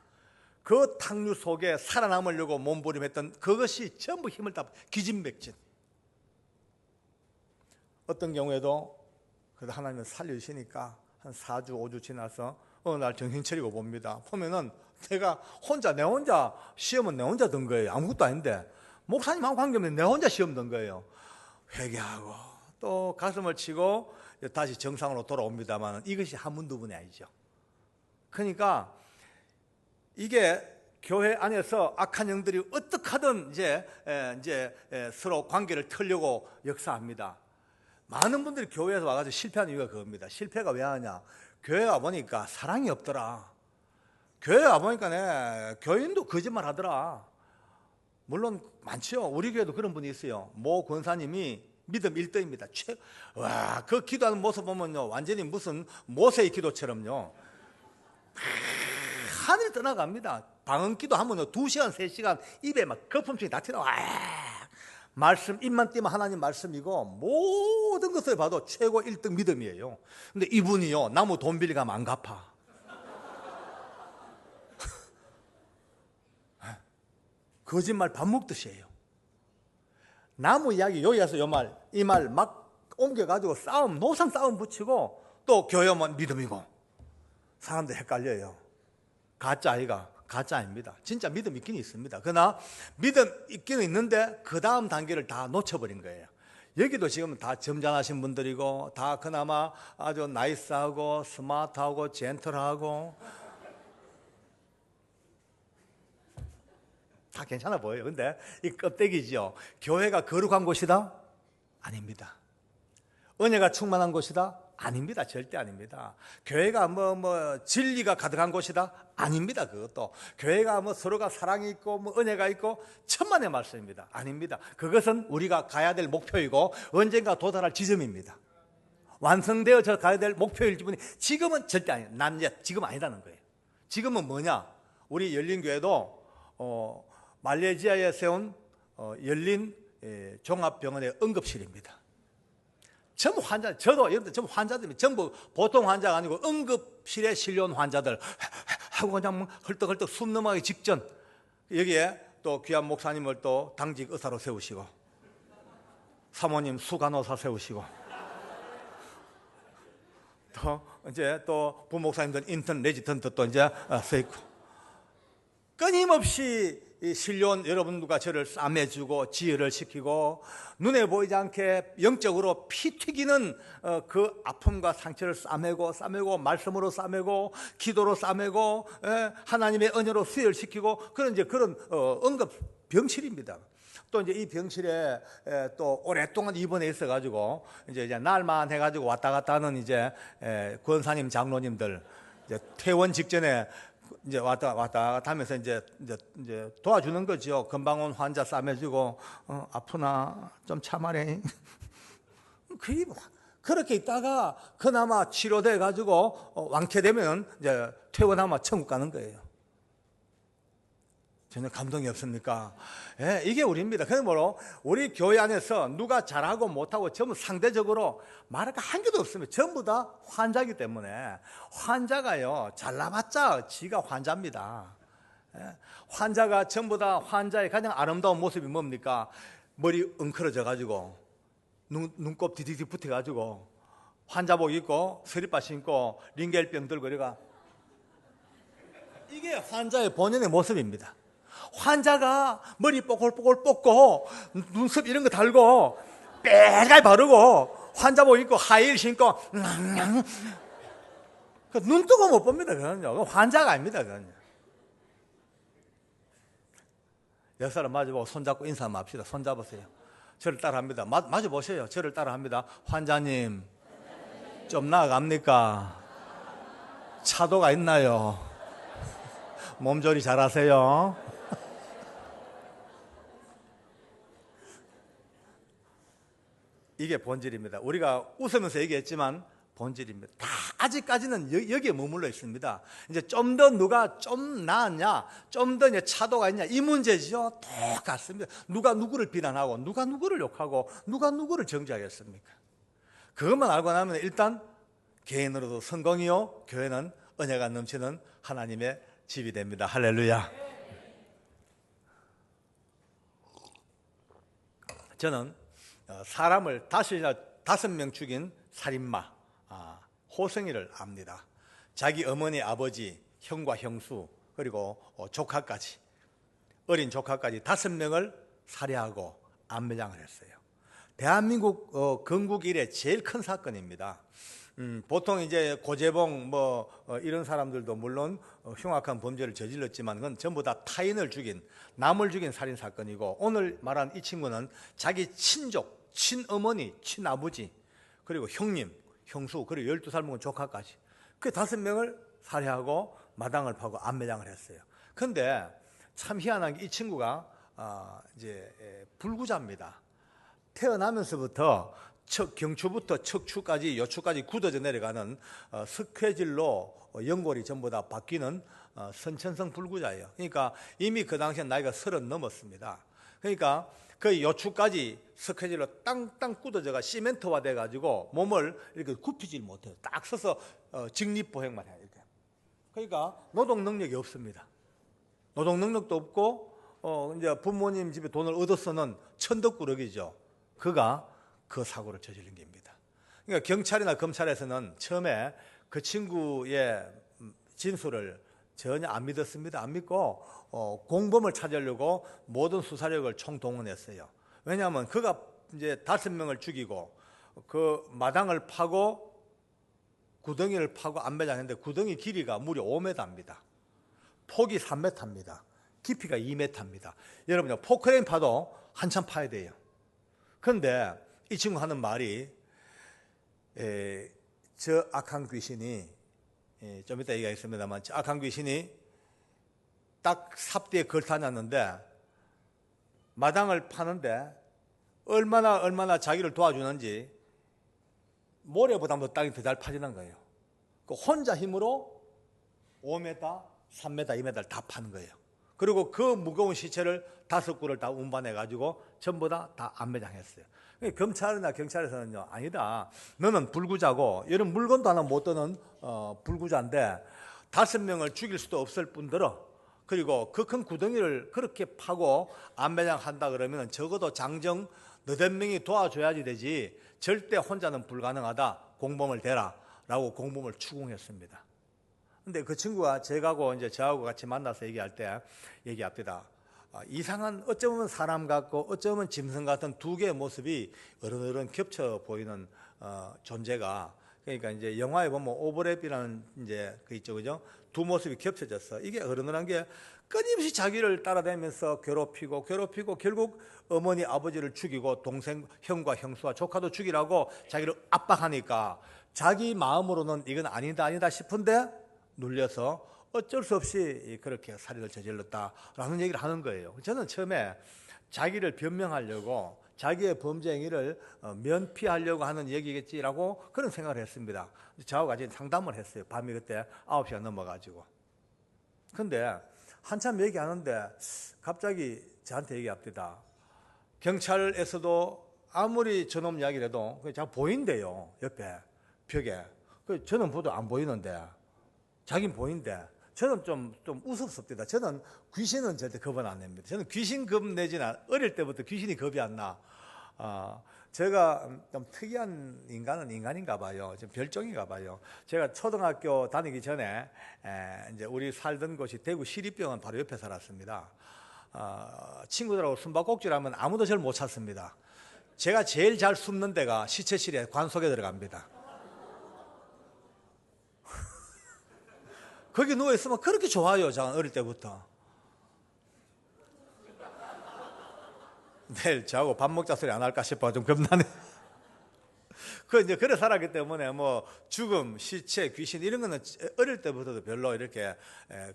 그 탕류 속에 살아남으려고 몸부림했던 그것이 전부 힘을 다 기진맥진. 어떤 경우에도 그래도 하나님은 살려주시니까 한 4주 5주 지나서 어느 날 정신 차리고 봅니다. 보면은 내가 내 혼자 시험은 내 혼자 든 거예요. 아무것도 아닌데 목사님하고 관계없는 내 혼자 시험 든 거예요. 회개하고 또 가슴을 치고 다시 정상으로 돌아옵니다만 이것이 한 번 두 번이 아니죠. 그러니까 이게 교회 안에서 악한 영들이 어떻게 하든 이제 서로 관계를 틀려고 역사합니다. 많은 분들이 교회에서 와가지고 실패하는 이유가 그겁니다. 실패가 왜 하냐? 교회 와보니까 사랑이 없더라. 교회 와보니까 교인도 거짓말 하더라. 물론 많죠. 우리 교회도 그런 분이 있어요. 모 권사님이 믿음 1등입니다. 그 기도하는 모습 보면요 완전히 무슨 모세의 기도처럼요 하늘이 떠나갑니다. 방언기도 하면 2시간 3시간 입에 막 거품증이 다 튀어나와. 말씀 입만 띄면 하나님 말씀이고 모든 것을 봐도 최고 1등 믿음이에요. 근데 이분이요 나무 돈 빌리가면 안 갚아. 거짓말 밥 먹듯이 해요. 나무 이야기 여기 가서 이 말 막 옮겨가지고 노상 싸움 붙이고 또 교회만 믿음이고 사람들 헷갈려요. 가짜 아이가 가짜 아닙니다. 진짜 믿음 있긴 있습니다. 그러나 믿음 있긴 있는데 그 다음 단계를 다 놓쳐버린 거예요. 여기도 지금 다 점잖으신 분들이고 다 그나마 아주 나이스하고 스마트하고 젠틀하고 다 괜찮아 보여요. 근데 이 껍데기죠. 교회가 거룩한 곳이다? 아닙니다. 은혜가 충만한 곳이다? 아닙니다. 절대 아닙니다. 교회가 진리가 가득한 곳이다? 아닙니다. 그것도 교회가 서로가 사랑이 있고 은혜가 있고 천만의 말씀입니다. 아닙니다. 그것은 우리가 가야 될 목표이고 언젠가 도달할 지점입니다. 완성되어져 가야 될 목표일 뿐이 지금은 절대 아니에요. 지금 아니라는 거예요. 지금은 뭐냐? 우리 열린교회도 말레이시아에 세운 열린 종합병원의 응급실입니다. 전부 환자, 저도 여러분들 전부 환자들입니다. 전부 보통 환자가 아니고 응급실에 실려온 환자들 하고 그냥 헐떡헐떡 숨 넘어가기 직전. 여기에 또 귀한 목사님을 또 당직 의사로 세우시고 사모님 수간호사 세우시고 또 이제 또 부목사님들 인턴 레지던트 또 이제 서 있고 끊임없이 실려온 여러분들과 저를 싸매주고 지혜를 시키고 눈에 보이지 않게 영적으로 피 튀기는 그 아픔과 상처를 싸매고 말씀으로 싸매고 기도로 싸매고 하나님의 은혜로 수혈시키고 그런 응급 병실입니다. 또 이제 이 병실에 또 오랫동안 입원해 있어가지고 이제 날만 해가지고 왔다 갔다 하는 이제 권사님 장로님들 이제 퇴원 직전에 이제 왔다 갔다 하면서 이제 도와주는 거죠. 금방 온 환자 싸매주고 아프나 좀 참아래. 그렇게 있다가 그나마 치료돼 가지고 완쾌되면 이제 퇴원하면 천국 가는 거예요. 전혀 감동이 없습니까? 예, 이게 우리입니다. 그러므로 우리 교회 안에서 누가 잘하고 못하고 전부 상대적으로 말할 거 한 개도 없습니다. 전부 다 환자이기 때문에 환자가요 잘나봤자 지가 환자입니다. 예, 환자가 전부 다 환자의 가장 아름다운 모습이 뭡니까? 머리 엉클어져 가지고 눈곱 디디디 붙어 가지고 환자복 입고 서리빠 신고 링겔병 들고 이래가 이게 환자의 본연의 모습입니다. 환자가 머리 뽀글뽀글 뽑고 눈썹 이런 거 달고 빼갈 바르고 환자복 입고 하이힐 신고 눈 뜨고 못 봅니다. 그건요. 환자가 아닙니다. 그건요. 옆 사람 마주보고 손잡고 인사 한번 합시다. 손잡으세요. 저를 따라합니다. 마주보세요. 저를 따라합니다. 환자님 좀 나아갑니까? 차도가 있나요? 몸조리 잘하세요. 이게 본질입니다. 우리가 웃으면서 얘기했지만 본질입니다. 다 아직까지는 여기에 머물러 있습니다. 이제 좀 더 누가 좀 나았냐, 좀 더 차도가 있냐 이 문제죠. 똑같습니다. 누가 누구를 비난하고 누가 누구를 욕하고 누가 누구를 정죄하겠습니까? 그것만 알고 나면 일단 개인으로도 성공이요, 교회는 은혜가 넘치는 하나님의 집이 됩니다. 할렐루야. 저는 사람을 5명 죽인 살인마 호성이를 압니다. 자기 어머니, 아버지, 형과 형수 그리고 조카까지, 어린 조카까지 5명을 살해하고 암매장을 했어요. 대한민국 건국 이래 제일 큰 사건입니다. 보통 이제 고재봉 이런 사람들도 물론 흉악한 범죄를 저질렀지만 그건 전부 다 타인을 죽인, 남을 죽인 살인 사건이고, 오늘 말한 이 친구는 자기 친족, 친어머니, 친아버지 그리고 형님, 형수 그리고 12살 먹은 조카까지 그 5명을 살해하고 마당을 파고 암매장을 했어요. 그런데 참 희한한 게 이 친구가 이제 불구자입니다. 태어나면서부터 경추부터 척추까지 요추까지 굳어져 내려가는 스케줄로 연골이 전부 다 바뀌는 선천성 불구자예요. 그러니까 이미 그 당시에 나이가 30 넘었습니다. 그러니까 그 요추까지 스케줄로 땅땅 굳어져가 시멘트화 돼가지고 몸을 이렇게 굽히질 못해요. 딱 서서 직립보행만 해요. 이렇게. 그러니까 노동 능력이 없습니다. 노동 능력도 없고 이제 부모님 집에 돈을 얻어서는 천덕꾸러기죠. 그가 그 사고를 저지른 겁니다. 그러니까 경찰이나 검찰에서는 처음에 그 친구의 진술을 전혀 안 믿었습니다. 안 믿고 공범을 찾으려고 모든 수사력을 총동원했어요. 왜냐하면 그가 이제 5명을 죽이고 그 마당을 파고 구덩이를 파고 암매장했는데 구덩이 길이가 무려 5m입니다. 폭이 3m입니다. 깊이가 2m입니다. 여러분요, 포크레인 파도 한참 파야 돼요. 그런데 이 친구 하는 말이 저 악한 귀신이 좀 이따 얘기하겠습니다만 저 악한 귀신이 딱 삽대에 걸타놨는데 마당을 파는데 얼마나 자기를 도와주는지 모래보다도 땅이 더 잘 파지는 거예요. 그 혼자 힘으로 5m, 3m, 2m를 다 파는 거예요. 그리고 그 무거운 시체를 5구를 다 운반해가지고 전부 다 암매장했어요. 검찰이나 경찰에서는요, 아니다, 너는 불구자고 이런 물건도 하나 못 드는 불구자인데 5명을 죽일 수도 없을 뿐더러 그리고 그 큰 구덩이를 그렇게 파고 암매장한다 그러면 적어도 장정 너댓 명이 도와줘야지 되지 절대 혼자는 불가능하다, 공범을 대라 라고 공범을 추궁했습니다. 근데 그 친구가 저하고 같이 만나서 얘기합니다. 이상한, 어쩌면 사람 같고 어쩌면 짐승 같은 두 개의 모습이 어른어른 겹쳐 보이는 존재가, 그러니까 이제 영화에 보면 오버랩이라는 이제 그 있죠, 그죠? 두 모습이 겹쳐졌어. 이게 어른어른 게 끊임없이 자기를 따라다니면서 괴롭히고 결국 어머니 아버지를 죽이고 동생 형과 형수와 조카도 죽이라고 자기를 압박하니까 자기 마음으로는 이건 아니다 싶은데 눌려서 어쩔 수 없이 그렇게 살인을 저질렀다라는 얘기를 하는 거예요. 저는 처음에 자기를 변명하려고 자기의 범죄 행위를 면피하려고 하는 얘기겠지라고 그런 생각을 했습니다. 저하고 같이 상담을 했어요. 밤이 그때 9시가 넘어가지고. 근데 한참 얘기하는데 갑자기 저한테 얘기합니다. 경찰에서도 아무리 저놈 이야기를 해도 잘 보인대요. 옆에 벽에. 저는 보도 안 보이는데 자긴 보이는데 저는 좀 우습습니다. 저는 귀신은 절대 겁은 안 냅니다. 저는 귀신 겁 내지는 어릴 때부터 귀신이 겁이 안 나. 제가 좀 특이한 인간은 인간인가 봐요. 좀 별종인가 봐요. 제가 초등학교 다니기 전에 이제 우리 살던 곳이 대구 시립병원 바로 옆에 살았습니다. 친구들하고 숨바꼭질하면 아무도 저를 못 찾습니다. 제가 제일 잘 숨는 데가 시체실에 관 속에 들어갑니다. 거기 누워있으면 그렇게 좋아요. 저는 어릴 때부터. 내일 자고 밥 먹자 소리 안 할까 싶어 좀 겁나네. 이제 그래 살았기 때문에 뭐 죽음, 시체, 귀신 이런 거는 어릴 때부터도 별로 이렇게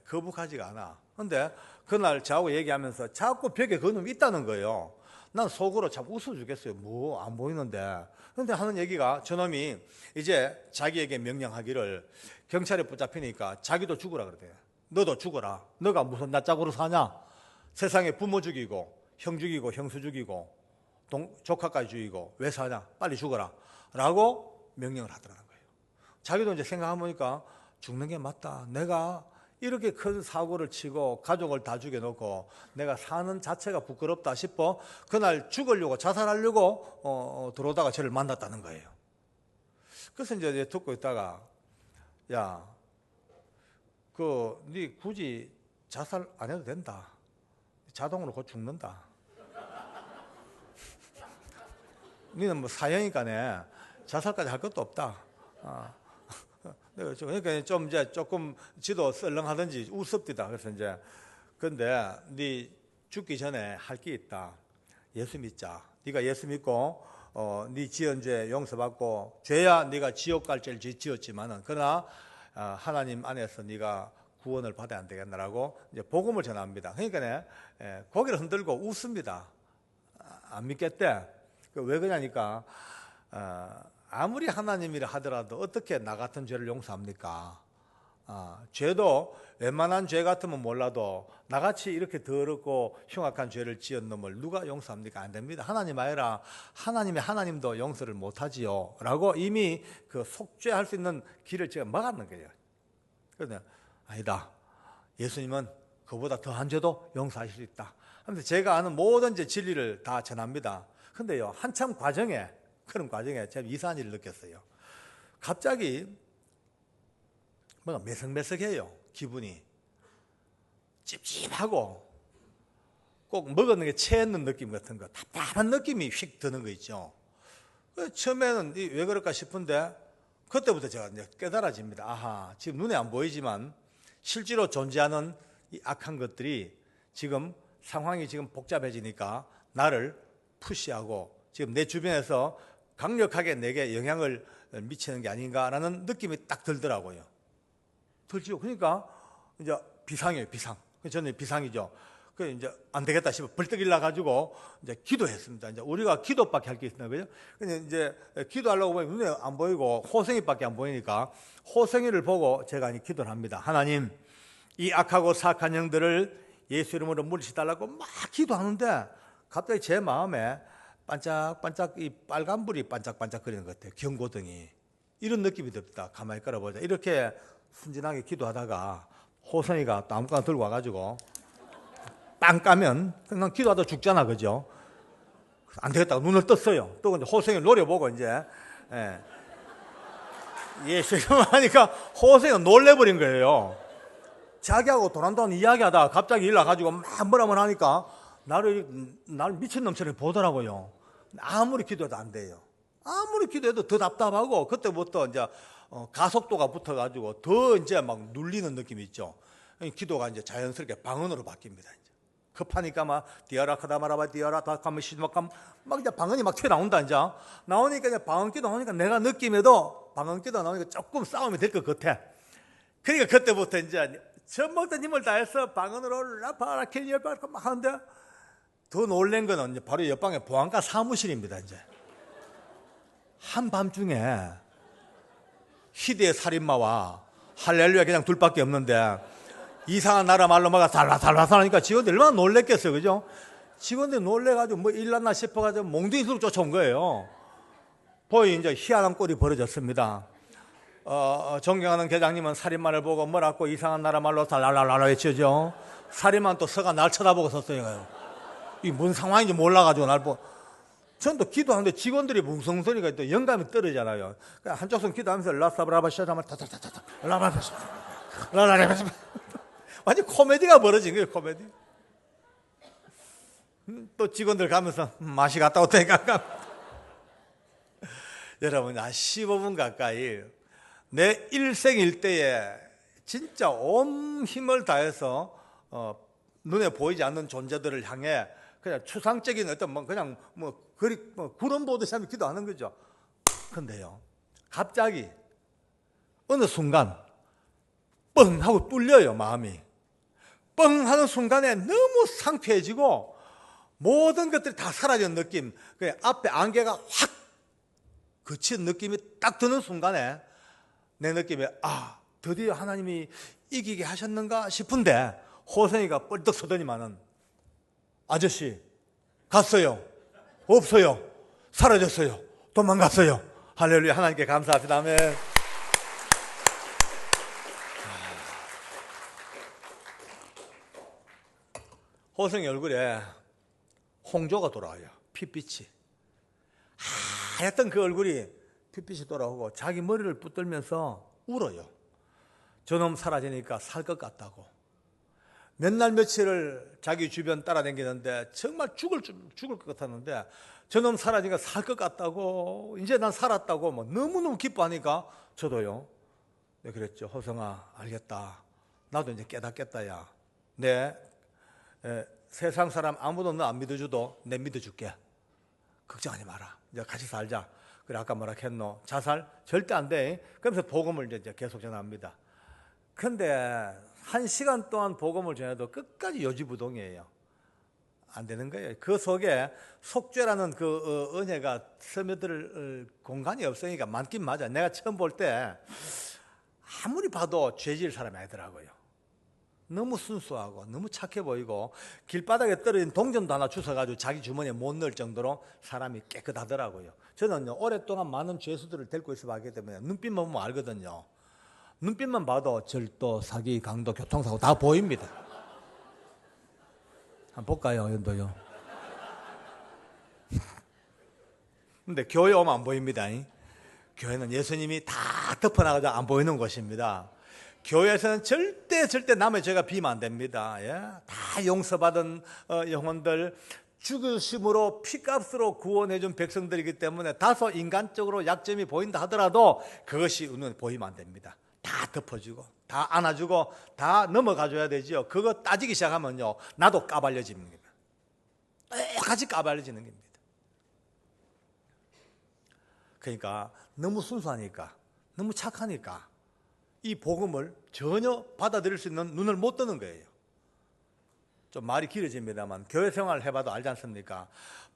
거북하지가 않아. 근데 그날 저하고 얘기하면서 자꾸 벽에 그 놈이 있다는 거예요. 난 속으로 참 웃어 주겠어요. 뭐 안 보이는데. 근데 하는 얘기가 저놈이 이제 자기에게 명령하기를 경찰에 붙잡히니까 자기도 죽으라 그러대요. 너도 죽어라. 너가 무슨 낯짝으로 사냐? 세상에 부모 죽이고 형 죽이고 형수 죽이고 조카까지 죽이고 왜 사냐? 빨리 죽어라 라고 명령을 하더라는 거예요. 자기도 이제 생각해보니까 죽는 게 맞다. 내가 이렇게 큰 사고를 치고 가족을 다 죽여놓고 내가 사는 자체가 부끄럽다 싶어 그날 죽으려고 자살하려고 들어오다가 저를 만났다는 거예요. 그래서 이제 듣고 있다가 야, 네 굳이 자살 안 해도 된다. 자동으로 곧 죽는다. 너는 뭐 사형이니까네 자살까지 할 것도 없다. 그러니까 좀 이제 조금 지도 썰렁하든지 우습디다. 그래서 이제 근데 네 죽기 전에 할 게 있다. 예수 믿자. 네가 예수 믿고 네 지은 죄 용서받고 죄야 네가 지옥 갈 죄를 지었지만은 그러나 하나님 안에서 네가 구원을 받아야 안 되겠나라고 이제 복음을 전합니다. 그러니까 고개를 흔들고 웃습니다. 안 믿겠대. 왜 그러냐니까 아무리 하나님이라 하더라도 어떻게 나 같은 죄를 용서합니까? 죄도 웬만한 죄 같으면 몰라도 나같이 이렇게 더럽고 흉악한 죄를 지은 놈을 누가 용서합니까? 안 됩니다. 하나님 아니라 하나님의 하나님도 용서를 못하지요 라고 이미 그 속죄할 수 있는 길을 제가 막았는 거예요. 그런데 아니다. 예수님은 그보다 더한 죄도 용서하실 수 있다. 그런데 제가 아는 모든 진리를 다 전합니다. 근데요, 한참 그런 과정에 제가 이상한 일을 느꼈어요. 갑자기 뭔가 매석매석해요. 기분이 찝찝하고 꼭 먹었는 게 체했는 느낌 같은 거, 답답한 느낌이 휙 드는 거 있죠. 처음에는 왜 그럴까 싶은데 그때부터 제가 이제 깨달아집니다. 아하, 지금 눈에 안 보이지만 실제로 존재하는 이 악한 것들이 지금 상황이 지금 복잡해지니까 나를 푸시하고 지금 내 주변에서 강력하게 내게 영향을 미치는 게 아닌가라는 느낌이 딱 들더라고요. 들죠. 그러니까 이제 비상이에요, 비상. 저는 비상이죠. 그 이제 안 되겠다 싶어 벌떡 일어나가지고 이제 기도했습니다. 이제 우리가 기도밖에 할 게 있나 그죠? 근데 이제 기도하려고 보면 눈에 안 보이고 호생이밖에 안 보이니까 호생이를 보고 제가 기도를 합니다. 하나님, 이 악하고 사악한 영들을 예수 이름으로 물리치달라고 막 기도하는데 갑자기 제 마음에 반짝반짝 이 빨간불이 반짝반짝거리는 것 같아요. 경고등이. 이런 느낌이 듭니다. 가만히 깔아보자. 이렇게 순진하게 기도하다가 호성이가 또 아무거나 들고 와가지고 빵 까면 그냥 기도하다 죽잖아, 그죠? 안 되겠다. 눈을 떴어요. 또 이제 호성이를 노려보고 이제 예수 이름 하니까 호성이가 놀래버린 거예요. 자기하고 도란도란 이야기하다가 갑자기 일어나가지고 막 뭐라 하니까 나를 미친놈처럼 보더라고요. 아무리 기도해도 안 돼요. 아무리 기도해도 더 답답하고 그때부터 이제 가속도가 붙어가지고 더 이제 막 눌리는 느낌이 있죠. 기도가 이제 자연스럽게 방언으로 바뀝니다. 이제 급하니까 막 디아라 카다마라바 디아라 다카미시 막 이제 방언이 막 튀어나온다. 이제 나오니까 이제 방언기도 나오니까 내가 느낌에도 방언기도 나오니까 조금 싸움이 될 것 같아. 그러니까 그때부터 이제 전먹던 힘을 다해서 방언으로 라파라 킬리얼파 막 하는데 더 놀란 거는 이제 바로 옆방에 보안과 사무실입니다. 이제 한밤중에 희대의 살인마와 할렐루야 그냥 둘밖에 없는데 이상한 나라 말로 막 살라살라살 하니까 직원들 얼마나 놀랬겠어요. 그죠? 직원들이 놀래가지고 뭐 일났나 싶어가지고 몽둥이로 쫓아온 거예요. 보이 이제 희한한 꼴이 벌어졌습니다. 존경하는 계장님은 살인마를 보고 뭐라고 이상한 나라 말로 살라살라 외치죠. 살인마는 또 서가 날 쳐다보고 섰어요. 이게 뭔 상황인지 몰라가지고 날 보고. 전 또 기도하는데 직원들이 뭉성소리가 또 영감이 떨어지잖아요. 한쪽 손 기도하면서 라사브라바샤라마 타타타타 라바샤 라라라바샤 완전 코미디가 벌어진 거예요. 코미디. 또 직원들 가면서 맛이 갔다 왔다니까. 여러분, 15분 가까이 내 일생일대에 진짜 온 힘을 다해서 눈에 보이지 않는 존재들을 향해 그냥 추상적인 어떤 그냥 구름 보듯이 하면 기도하는 거죠. 근데요, 갑자기 어느 순간 뻥 하고 뚫려요. 마음이 뻥 하는 순간에 너무 상쾌해지고 모든 것들이 다 사라지는 느낌, 앞에 안개가 확 그친 느낌이 딱 드는 순간에 내 느낌에 드디어 하나님이 이기게 하셨는가 싶은데 호생이가 뻘떡 서더니만은 아저씨 갔어요, 없어요, 사라졌어요, 도망갔어요. 할렐루야. 하나님께 감사합니다. 아멘. 호생이 얼굴에 홍조가 돌아와요. 핏빛이 하얗던 그 얼굴이 핏빛이 돌아오고 자기 머리를 붙들면서 울어요. 저놈 사라지니까 살 것 같다고. 몇 날 며칠을 자기 주변 따라다니는데 정말 죽을 것 같았는데 저놈 사라지니까 살 것 같다고, 이제 난 살았다고 너무너무 기뻐하니까 저도요. 네, 그랬죠. 호성아, 알겠다. 나도 이제 깨닫겠다. 야, 세상 사람 아무도 너 안 믿어줘도 내 믿어줄게. 걱정하지 마라. 이제 같이 살자. 그래, 아까 뭐라 했노? 자살? 절대 안 돼. 그러면서 복음을 이제 계속 전합니다. 근데 1시간 동안 복음을 전해도 끝까지 요지부동이에요. 안 되는 거예요. 그 속에 속죄라는 그 은혜가 스며들 공간이 없으니까 많긴 맞아. 내가 처음 볼 때 아무리 봐도 죄질 사람이 아니더라고요. 너무 순수하고 너무 착해 보이고 길바닥에 떨어진 동전도 하나 주워가지고 자기 주머니에 못 넣을 정도로 사람이 깨끗하더라고요. 저는요, 오랫동안 많은 죄수들을 데리고 있어 봤기 때문에 눈빛만 보면 알거든요. 눈빛만 봐도 절도, 사기, 강도, 교통사고 다 보입니다. 한번 볼까요? 연도요. 근데 교회 오면 안 보입니다. 교회는 예수님이 다 덮어나가지고 안 보이는 곳입니다. 교회에서는 절대 남의 죄가 비면 안 됩니다. 예? 다 용서받은 영혼들, 죽으심으로 피값으로 구원해준 백성들이기 때문에 다소 인간적으로 약점이 보인다 하더라도 그것이 눈에 보이면 안 됩니다. 다 덮어주고 다 안아주고 다 넘어가줘야 되죠. 그거 따지기 시작하면요, 나도 까발려지는 겁니다. 똑같이 까발려지는 겁니다. 그러니까 너무 순수하니까, 너무 착하니까 이 복음을 전혀 받아들일 수 있는 눈을 못 뜨는 거예요. 좀 말이 길어집니다만 교회 생활을 해봐도 알지 않습니까?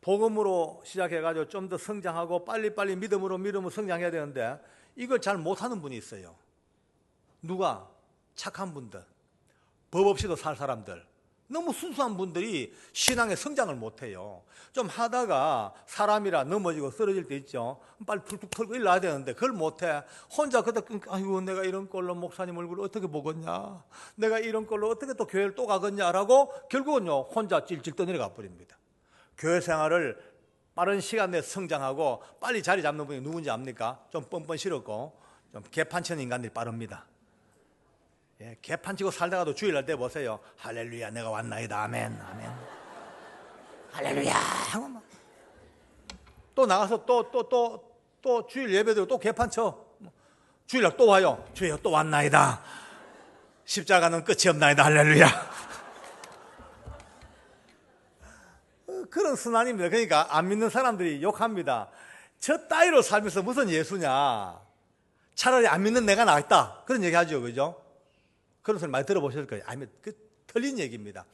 복음으로 시작해가지고 좀 더 성장하고 빨리빨리 믿음으로 성장해야 되는데 이걸 잘 못하는 분이 있어요. 누가? 착한 분들, 법 없이도 살 사람들, 너무 순수한 분들이 신앙의 성장을 못해요. 좀 하다가 사람이라 넘어지고 쓰러질 때 있죠. 빨리 툭툭 털고 일어나야 되는데 그걸 못해. 혼자 그때 아이고 내가 이런 꼴로 목사님 얼굴을 어떻게 보겠냐, 내가 이런 꼴로 어떻게 또 교회를 또 가겠냐라고 결국은요 혼자 찔찔 떠내려가 버립니다. 교회 생활을 빠른 시간 내에 성장하고 빨리 자리 잡는 분이 누군지 압니까? 좀 뻔뻔스럽고 좀 개판치는 인간들이 빠릅니다. 예, 개판치고 살다가도 주일날 때 보세요. 할렐루야 내가 왔나이다. 아멘 아멘 할렐루야 하고 막 또 나가서 또 주일 예배드리고 또 개판쳐. 주일날 또 와요. 주여 또 왔나이다. 십자가는 끝이 없나이다. 할렐루야. 그런 순환입니다. 그러니까 안 믿는 사람들이 욕합니다. 저 따위로 살면서 무슨 예수냐, 차라리 안 믿는 내가 낫다, 그런 얘기 하죠. 그죠? 그런 소리 많이 들어보셨을 거예요. 아니, 틀린 얘기입니다.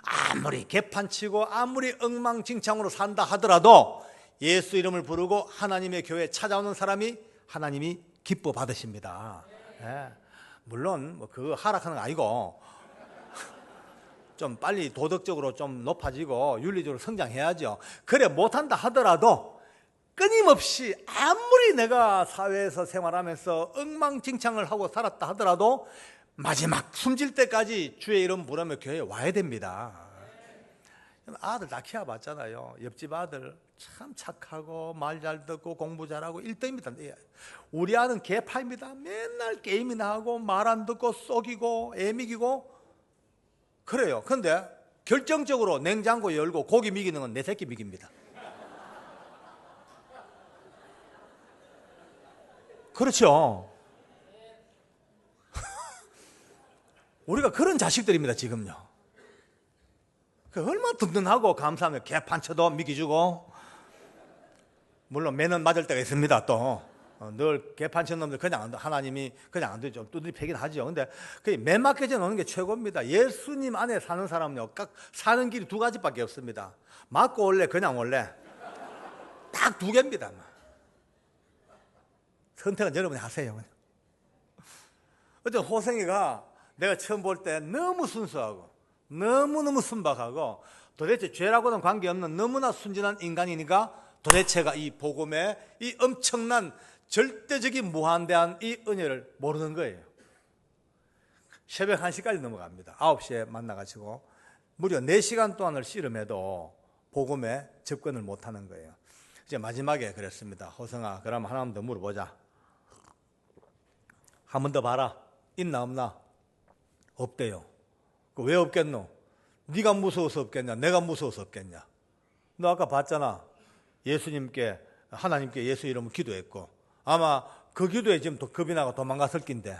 아무리 개판치고 아무리 엉망진창으로 산다 하더라도 예수 이름을 부르고 하나님의 교회에 찾아오는 사람이 하나님이 기뻐 받으십니다. 예. 물론 그거 하락하는 거 아니고 좀 빨리 도덕적으로 좀 높아지고 윤리적으로 성장해야죠. 그래 못한다 하더라도 끊임없이 아무리 내가 사회에서 생활하면서 엉망진창을 하고 살았다 하더라도 마지막 숨질 때까지 주의 이름 부르며 교회에 와야 됩니다. 아들 다 키워봤잖아요. 옆집 아들 참 착하고 말 잘 듣고 공부 잘하고 1등입니다. 우리 아는 개파입니다. 맨날 게임이나 하고 말 안 듣고 속이고 애미기고 그래요. 근데 결정적으로 냉장고 열고 고기 미기는 건 내 새끼 미깁니다. 그렇죠. 우리가 그런 자식들입니다 지금요. 얼마나 든든하고 감사하며 개판쳐도 미기주고, 물론 매는 맞을 때가 있습니다. 또 늘 개판친 놈들 그냥 하나님이 그냥 안 되죠. 두드리 패긴 하죠. 근데 매 맞게져 노는 게 최고입니다. 예수님 안에 사는 사람은요 각 사는 길이 두 가지밖에 없습니다. 맞고 올래 그냥 올래 딱 두 개입니다. 선택은 여러분이 하세요. 어제 호생이가 내가 처음 볼 때 너무 순수하고 너무너무 순박하고 도대체 죄라고는 관계없는 너무나 순진한 인간이니까 도대체가 이 복음의 이 엄청난 절대적인 무한대한 이 은혜를 모르는 거예요. 새벽 1시까지 넘어갑니다. 9시에 만나가지고 무려 4시간 동안을 씨름해도 복음에 접근을 못하는 거예요. 이제 마지막에 그랬습니다. 호성아, 그럼 하나만 더 물어보자. 한 번 더 봐라. 있나 없나? 없대요. 왜 없겠노? 네가 무서워서 없겠냐? 내가 무서워서 없겠냐? 너 아까 봤잖아. 예수님께, 하나님께 예수 이름으로 기도했고 아마 그 기도에 지금 겁이 나고 도망갔을 낀데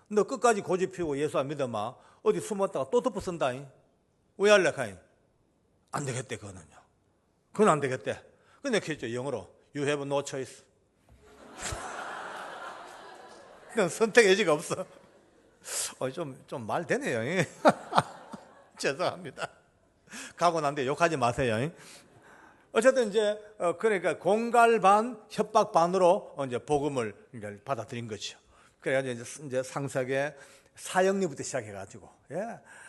너 끝까지 고집 피우고 예수 안 믿어마 어디 숨었다가 또 덮어 쓴다잉. 왜 할래 카잉? 안 되겠대. 그거는요. 그건 안 되겠대. 근데 그랬죠. 영어로 You have no choice. 넌 선택 여지가 없어. 좀 말 되네요. 죄송합니다. 가고 난 뒤에 욕하지 마세요. 어쨌든 이제 그러니까 공갈 반 협박 반으로 이제 복음을 이제 받아들인 거죠. 그래가지고 이제 상석의 사형리부터 시작해가지고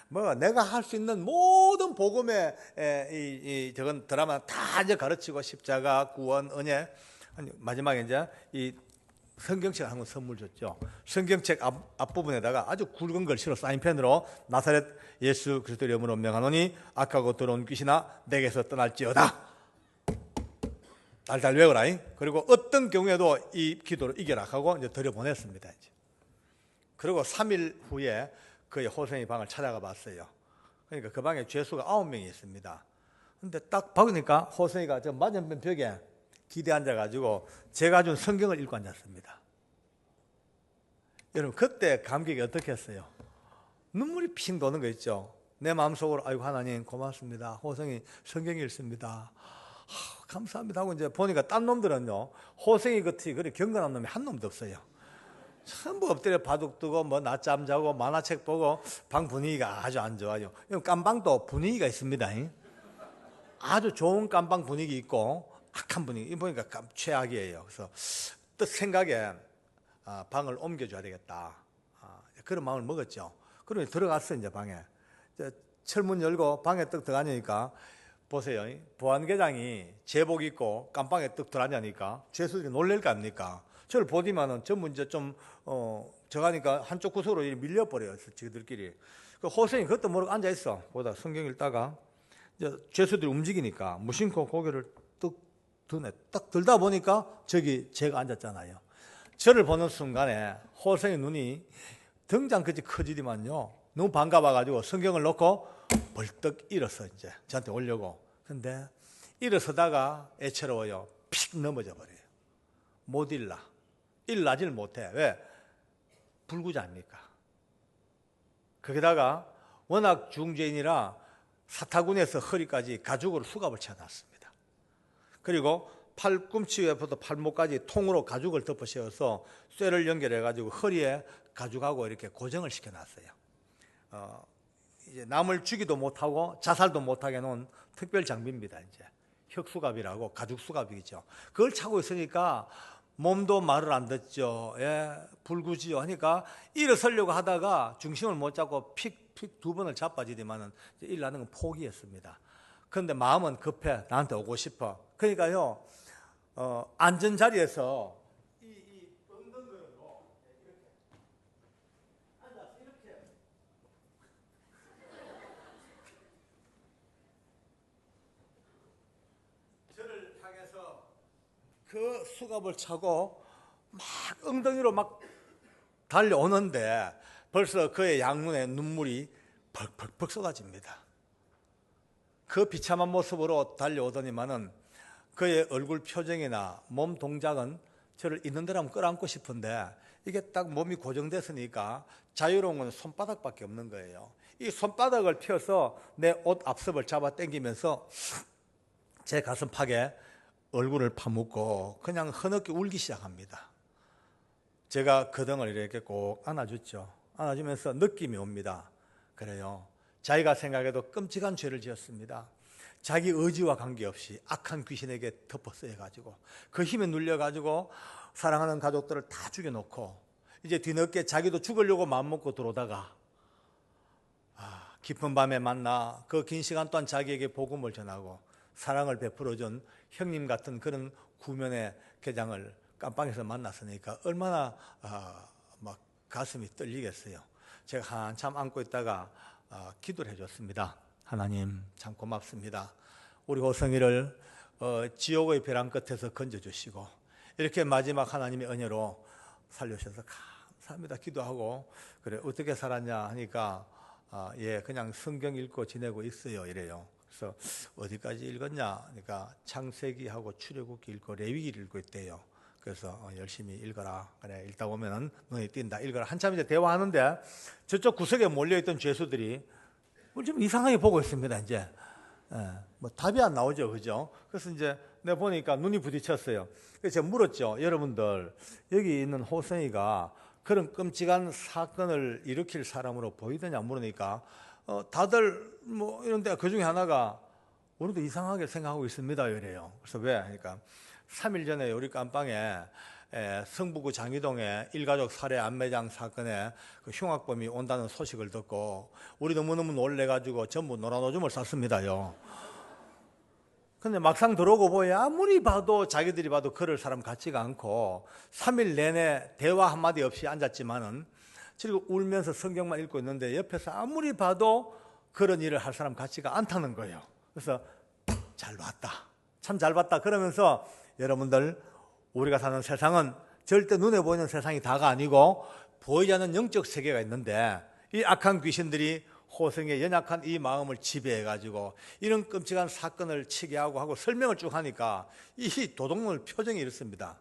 뭐 내가 할 수 있는 모든 복음의 저건 드라마 다 이제 가르치고 십자가 구원 은혜 마지막에 이제 이 성경책 한 권 선물 줬죠. 성경책 앞부분에다가 아주 굵은 글씨로 사인펜으로 나사렛 예수 그리스도 이름으로 명하노니 악하고 더러운 귀신아 내게서 떠날지어다. 달달 외워라. 그리고 어떤 경우에도 이 기도를 이겨라 하고 이제 들여보냈습니다. 이제. 그리고 3일 후에 그의 호생이 방을 찾아가 봤어요. 그러니까 그 방에 죄수가 9명이 있습니다. 근데 딱 보니까 호생이가 저 맞은편 벽에 기대 앉아가지고 제가 준 성경을 읽고 앉았습니다. 여러분 그때 감격이 어떻겠어요? 눈물이 핑 도는 거 있죠. 내 마음속으로 아이고 하나님 고맙습니다. 호생이 성경 읽습니다. 감사합니다 하고 이제 보니까 딴 놈들은요 호생이 같이 그렇게 경건한 놈이 한 놈도 없어요. 전부 엎드려 바둑 두고 뭐 낮잠 자고 만화책 보고 방 분위기가 아주 안 좋아요. 깜방도 분위기가 있습니다. 아주 좋은 깜방 분위기 있고 악한 분위기 보니까 최악이에요. 그래서 뜻 생각에 방을 옮겨줘야 되겠다. 그런 마음을 먹었죠. 그러고 들어갔어 이제 방에. 철문 열고 방에 떡 들어가니까 보세요. 보안계장이 제복 입고 깜방에 떡 들어가니까 죄수들이 놀랄 거 아닙니까? 저를 보디만은 전부 이제 좀 저가니까 한쪽 구석으로 밀려버려요. 저희들끼리. 그 호생이 그것도 모르고 앉아 있어. 보다 성경 읽다가 이제 죄수들이 움직이니까 무심코 고개를 뚝 드네. 딱 들다 보니까 저기 제가 앉았잖아요. 저를 보는 순간에 호생의 눈이 등장까지 커지더만요. 너무 반가워가지고 성경을 놓고 벌떡 일어서 이제 저한테 오려고. 근데 일어서다가 애처로워요. 픽 넘어져 버려요. 못 일나질 못해. 왜? 불구자 아닙니까? 거기다가 워낙 중죄인이라 사타구니에서 허리까지 가죽으로 수갑을 채워놨습니다. 그리고 팔꿈치에부터 팔목까지 통으로 가죽을 덮어 씌워서 쇠를 연결해가지고 허리에 가죽하고 이렇게 고정을 시켜놨어요. 이제 남을 죽이도 못하고 자살도 못하게 놓은 특별 장비입니다. 이제 혁수갑이라고 가죽 수갑이죠. 그걸 차고 있으니까 몸도 말을 안 듣죠. 예, 불구지요 하니까 일어서려고 하다가 중심을 못 잡고 픽픽 2번을 자빠지더만은 일어나는 건 포기했습니다. 그런데 마음은 급해. 나한테 오고 싶어. 그러니까요, 앉은 자리에서 이 엉덩이로 이렇게 앉아서 이렇게 저를 향해서 그 수갑을 차고 막 엉덩이로 막 달려오는데 벌써 그의 양눈에 눈물이 펄펄펄 쏟아집니다. 그 비참한 모습으로 달려오더니만은 그의 얼굴 표정이나 몸 동작은 저를 있는 대로 한번 끌어안고 싶은데 이게 딱 몸이 고정됐으니까 자유로운 건 손바닥밖에 없는 거예요. 이 손바닥을 펴서 내 옷 앞섭을 잡아 당기면서 제 가슴팍에 얼굴을 파묻고 그냥 흐느끼 울기 시작합니다. 제가 그 등을 이렇게 꼭 안아줬죠. 안아주면서 느낌이 옵니다. 그래요. 자기가 생각해도 끔찍한 죄를 지었습니다. 자기 의지와 관계없이 악한 귀신에게 덮어 쓰여가지고 그 힘에 눌려가지고 사랑하는 가족들을 다 죽여놓고 이제 뒤늦게 자기도 죽으려고 마음먹고 들어오다가 깊은 밤에 만나 그 긴 시간 동안 자기에게 복음을 전하고 사랑을 베풀어준 형님 같은 그런 구면의 계장을 깜빵에서 만났으니까 얼마나 막 가슴이 떨리겠어요. 제가 한참 안고 있다가 기도를 해줬습니다. 하나님 참 고맙습니다. 우리 호성이를 지옥의 벼랑 끝에서 건져주시고 이렇게 마지막 하나님의 은혜로 살려주셔서 감사합니다. 기도하고 그래 어떻게 살았냐 하니까 예 그냥 성경 읽고 지내고 있어요 이래요. 그래서 어디까지 읽었냐 그러니까 창세기하고 출애굽기 읽고 레위기를 읽고 있대요. 그래서 열심히 읽어라. 그래 읽다 보면은 눈이 띈다. 읽어라. 한참 이제 대화하는데 저쪽 구석에 몰려있던 죄수들이 좀 이상하게 보고 있습니다. 이제 뭐 답이 안 나오죠, 그죠? 그래서 이제 내가 보니까 눈이 부딪혔어요. 그래서 제가 물었죠. 여러분들 여기 있는 호성이가 그런 끔찍한 사건을 일으킬 사람으로 보이더냐 물으니까 다들 뭐 이런데 그 중에 하나가 우리도 이상하게 생각하고 있습니다. 이래요. 그래서 왜? 그러니까 3일 전에 우리 깜빵에 성북구 장희동에 일가족 살해 안매장 사건에 그 흉악범이 온다는 소식을 듣고 우리 너무너무 놀래가지고 전부 노란 오줌을 쌌습니다요. 근데 막상 들어오고 보야 아무리 봐도 자기들이 봐도 그럴 사람 같지가 않고 3일 내내 대화 한마디 없이 앉았지만은 지금 울면서 성경만 읽고 있는데 옆에서 아무리 봐도 그런 일을 할 사람 같지가 않다는 거예요. 그래서 잘 봤다. 참 잘 봤다. 그러면서 여러분들 우리가 사는 세상은 절대 눈에 보이는 세상이 다가 아니고 보이지 않는 영적 세계가 있는데 이 악한 귀신들이 호성의 연약한 이 마음을 지배해가지고 이런 끔찍한 사건을 치게 하고 설명을 쭉 하니까 이 도둑놈 표정이 이렇습니다.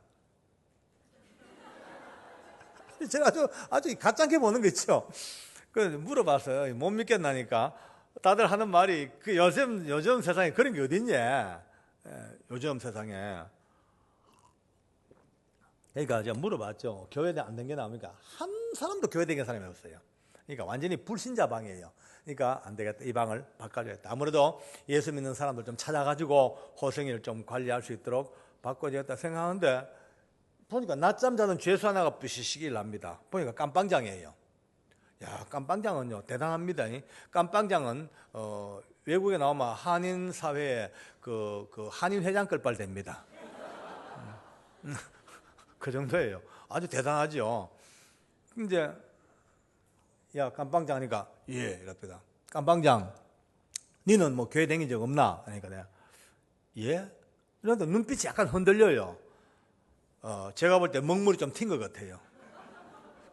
제가 아주 가짜게 보는 거 있죠. 그 물어봤어요. 못 믿겠나니까 다들 하는 말이 그 요즘 세상에 그런 게 어딨냐. 요즘 세상에. 그러니까 제가 물어봤죠. 교회에 안 된 게 나옵니까? 한 사람도 교회 된 사람이 없어요. 그러니까 완전히 불신자 방이에요. 그러니까 안 되겠다. 이 방을 바꿔줘야겠다. 아무래도 예수 믿는 사람들 좀 찾아가지고 호성이를 좀 관리할 수 있도록 바꿔줘야겠다 생각하는데 보니까 낮잠 자는 죄수 하나가 부시시길 납니다. 보니까 깜빵장이에요. 야, 깜빵장은요 대단합니다. 깜빵장은 외국에 나오면 한인 사회에 그 한인 회장 끌빨 됩니다. 그 정도예요. 아주 대단하죠. 이제 야 깜빵장 하니까 예 이럽니다. 깜빵장 니는 뭐 교회 다닌 적 없나? 그러니까 내가 예? 그런데 눈빛이 약간 흔들려요. 제가 볼 때 먹물이 좀 튄 것 같아요.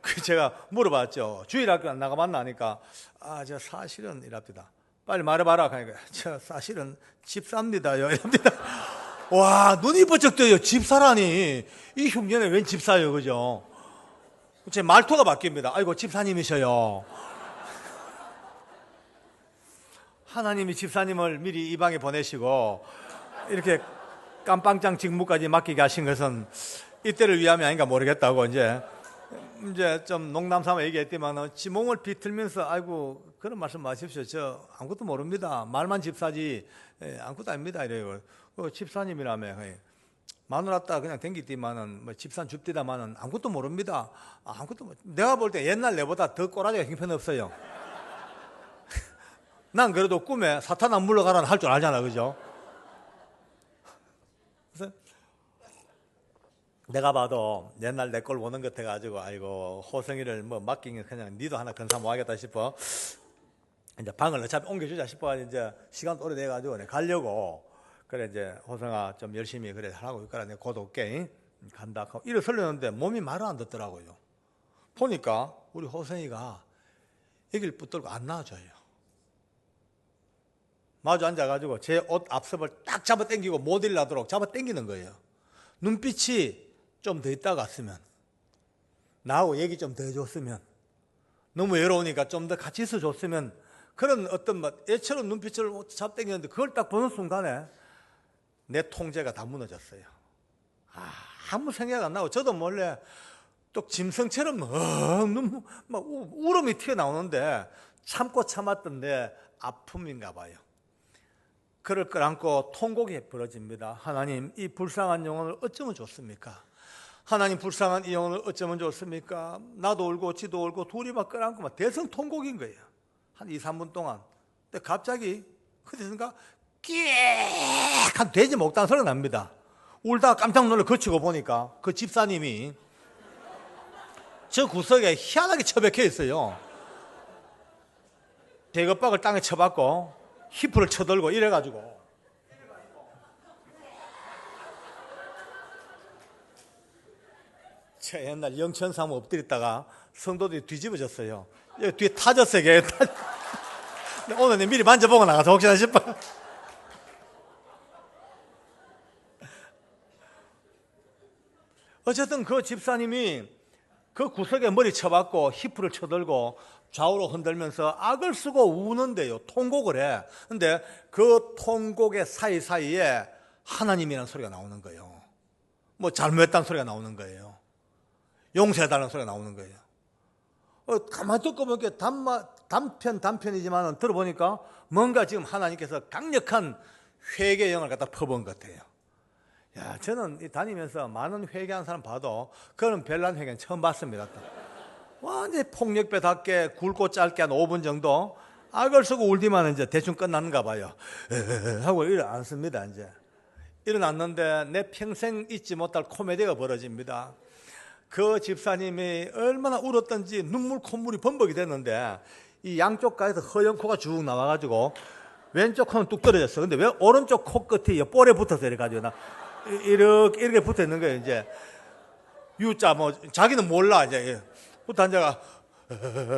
그 제가 물어봤죠. 주일학교 안 나가봤나 하니까 저 사실은 이랍니다. 빨리 말해봐라. 그러니까 저 사실은 집사입니다요. 이랍니다. 와 눈이 번쩍 떠요. 집사라니. 이 흉년에 웬 집사예요, 그죠? 제 말투가 바뀝니다. 아이고 집사님이셔요. 하나님이 집사님을 미리 이 방에 보내시고 이렇게 깜빵장 직무까지 맡기게 하신 것은 이때를 위함이 아닌가 모르겠다고 이제 좀 농담삼아 얘기했지만 지몽을 비틀면서 아이고 그런 말씀 마십시오. 저 아무것도 모릅니다. 말만 집사지 아무것도 아닙니다. 이래요. 집사님이라며 마누라 그냥 댕기디만은 뭐 집산 줍디다마는 아무것도 모릅니다. 내가 볼 때 옛날 내보다 더 꼬라지가 형편없어요. 난 그래도 꿈에 사탄아 물러가라는 할 줄 알잖아, 그죠? 그래서 내가 봐도 옛날 내 걸 보는 것 같아가지고 아이고 호성이를 뭐 맡기면 그냥 니도 하나 건사 모아야겠다 싶어. 이제 방을 어차피 옮겨주자 싶어 이제 시간도 오래돼가지고 내가 가려고. 그래 이제 호성아 좀 열심히 그래 하라고 있거라 내가 곧 올게 간다 하고 일어서려는데 몸이 말을 안 듣더라고요. 보니까 우리 호성이가 여기를 붙들고 안 나와줘요. 마주 앉아가지고 제 옷 앞섭을 딱 잡아 당기고 못 일어나도록 잡아 당기는 거예요. 눈빛이 좀 더 있다 갔으면 나하고 얘기 좀 더 해줬으면 너무 외로우니까 좀 더 같이 있어줬으면 그런 어떤 뭐 애처럼 눈빛을 잡아 당기는데 그걸 딱 보는 순간에 내 통제가 다 무너졌어요. 아무 생각 안 나고 저도 몰래 또 짐승처럼 막 울음이 튀어나오는데 참고 참았던데 아픔인가 봐요. 그럴 걸 안고 통곡이 벌어집니다. 하나님 이 불쌍한 영혼을 어쩌면 좋습니까? 하나님 불쌍한 이 영혼을 어쩌면 좋습니까? 나도 울고 지도 울고 둘이 막 끌어안고 막 대성통곡인 거예요. 한 2, 3분 동안. 근데 갑자기 그때선가 끼익한 돼지 목단 소리가 납니다. 울다가 깜짝 놀라 거치고 보니까 그 집사님이 저 구석에 희한하게 처박혀 있어요. 대겉박을 땅에 쳐박고 히프를 쳐들고 이래가지고 제가 옛날 영천사무 엎드렸다가 성도들이 뒤집어졌어요. 여기 뒤에 타졌어요. 오늘 미리 만져보고 나가서 혹시나 싶어. 어쨌든 그 집사님이 그 구석에 머리 쳐박고 히프를 쳐들고 좌우로 흔들면서 악을 쓰고 우는데요. 통곡을 해. 근데 그 통곡의 사이사이에 하나님이라는 소리가 나오는 거예요. 뭐 잘못했다는 소리가 나오는 거예요. 용서해달라는 소리가 나오는 거예요. 가만히 듣고 보니까 단편이지만 들어보니까 뭔가 지금 하나님께서 강력한 회개의 영을 갖다 퍼본 것 같아요. 야, 저는 다니면서 많은 회개한 사람 봐도 그런 별난 회개는 처음 봤습니다. 완전히 폭력배답게 굵고 짧게 한 5분 정도 악을 쓰고 울디만 이제 대충 끝났는가 봐요. 하고 일어났습니다. 이제 일어났는데 내 평생 잊지 못할 코미디가 벌어집니다. 그 집사님이 얼마나 울었던지 눈물 콧물이 범벅이 됐는데 이 양쪽 가에서 허연 코가 쭉 나와가지고 왼쪽 코는 뚝 떨어졌어. 근데 왜 오른쪽 코 끝이 볼에 붙어서 이래가지고 이렇게 붙어 있는 거예요. 이제 U자 뭐 자기는 몰라 이제 붙어 앉아가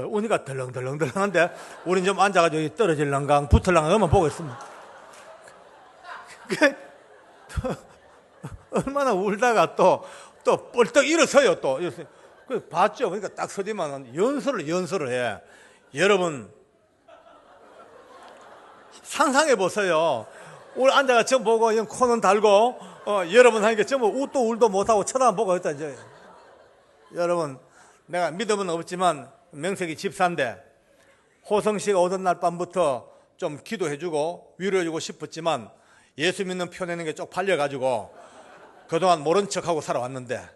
오니까 덜렁덜렁덜렁한데 우린 좀 앉아가지고 떨어질랑강 붙을랑강만 보고 있습니다. 얼마나 울다가 또 뻘떡 일어서요. 또 그 봤죠. 그러니까 딱 서디만 연설을 해. 여러분 상상해 보세요. 오늘 앉아가 저 보고 코는 달고 여러분 하니까 전부 웃도 울도 못하고 쳐다보고 있다 이제. 여러분 내가 믿음은 없지만 명색이 집사인데 호성씨가 오던 날 밤부터 좀 기도해주고 위로해주고 싶었지만 예수 믿는 표내는 게 쪽 팔려가지고 그동안 모른 척하고 살아왔는데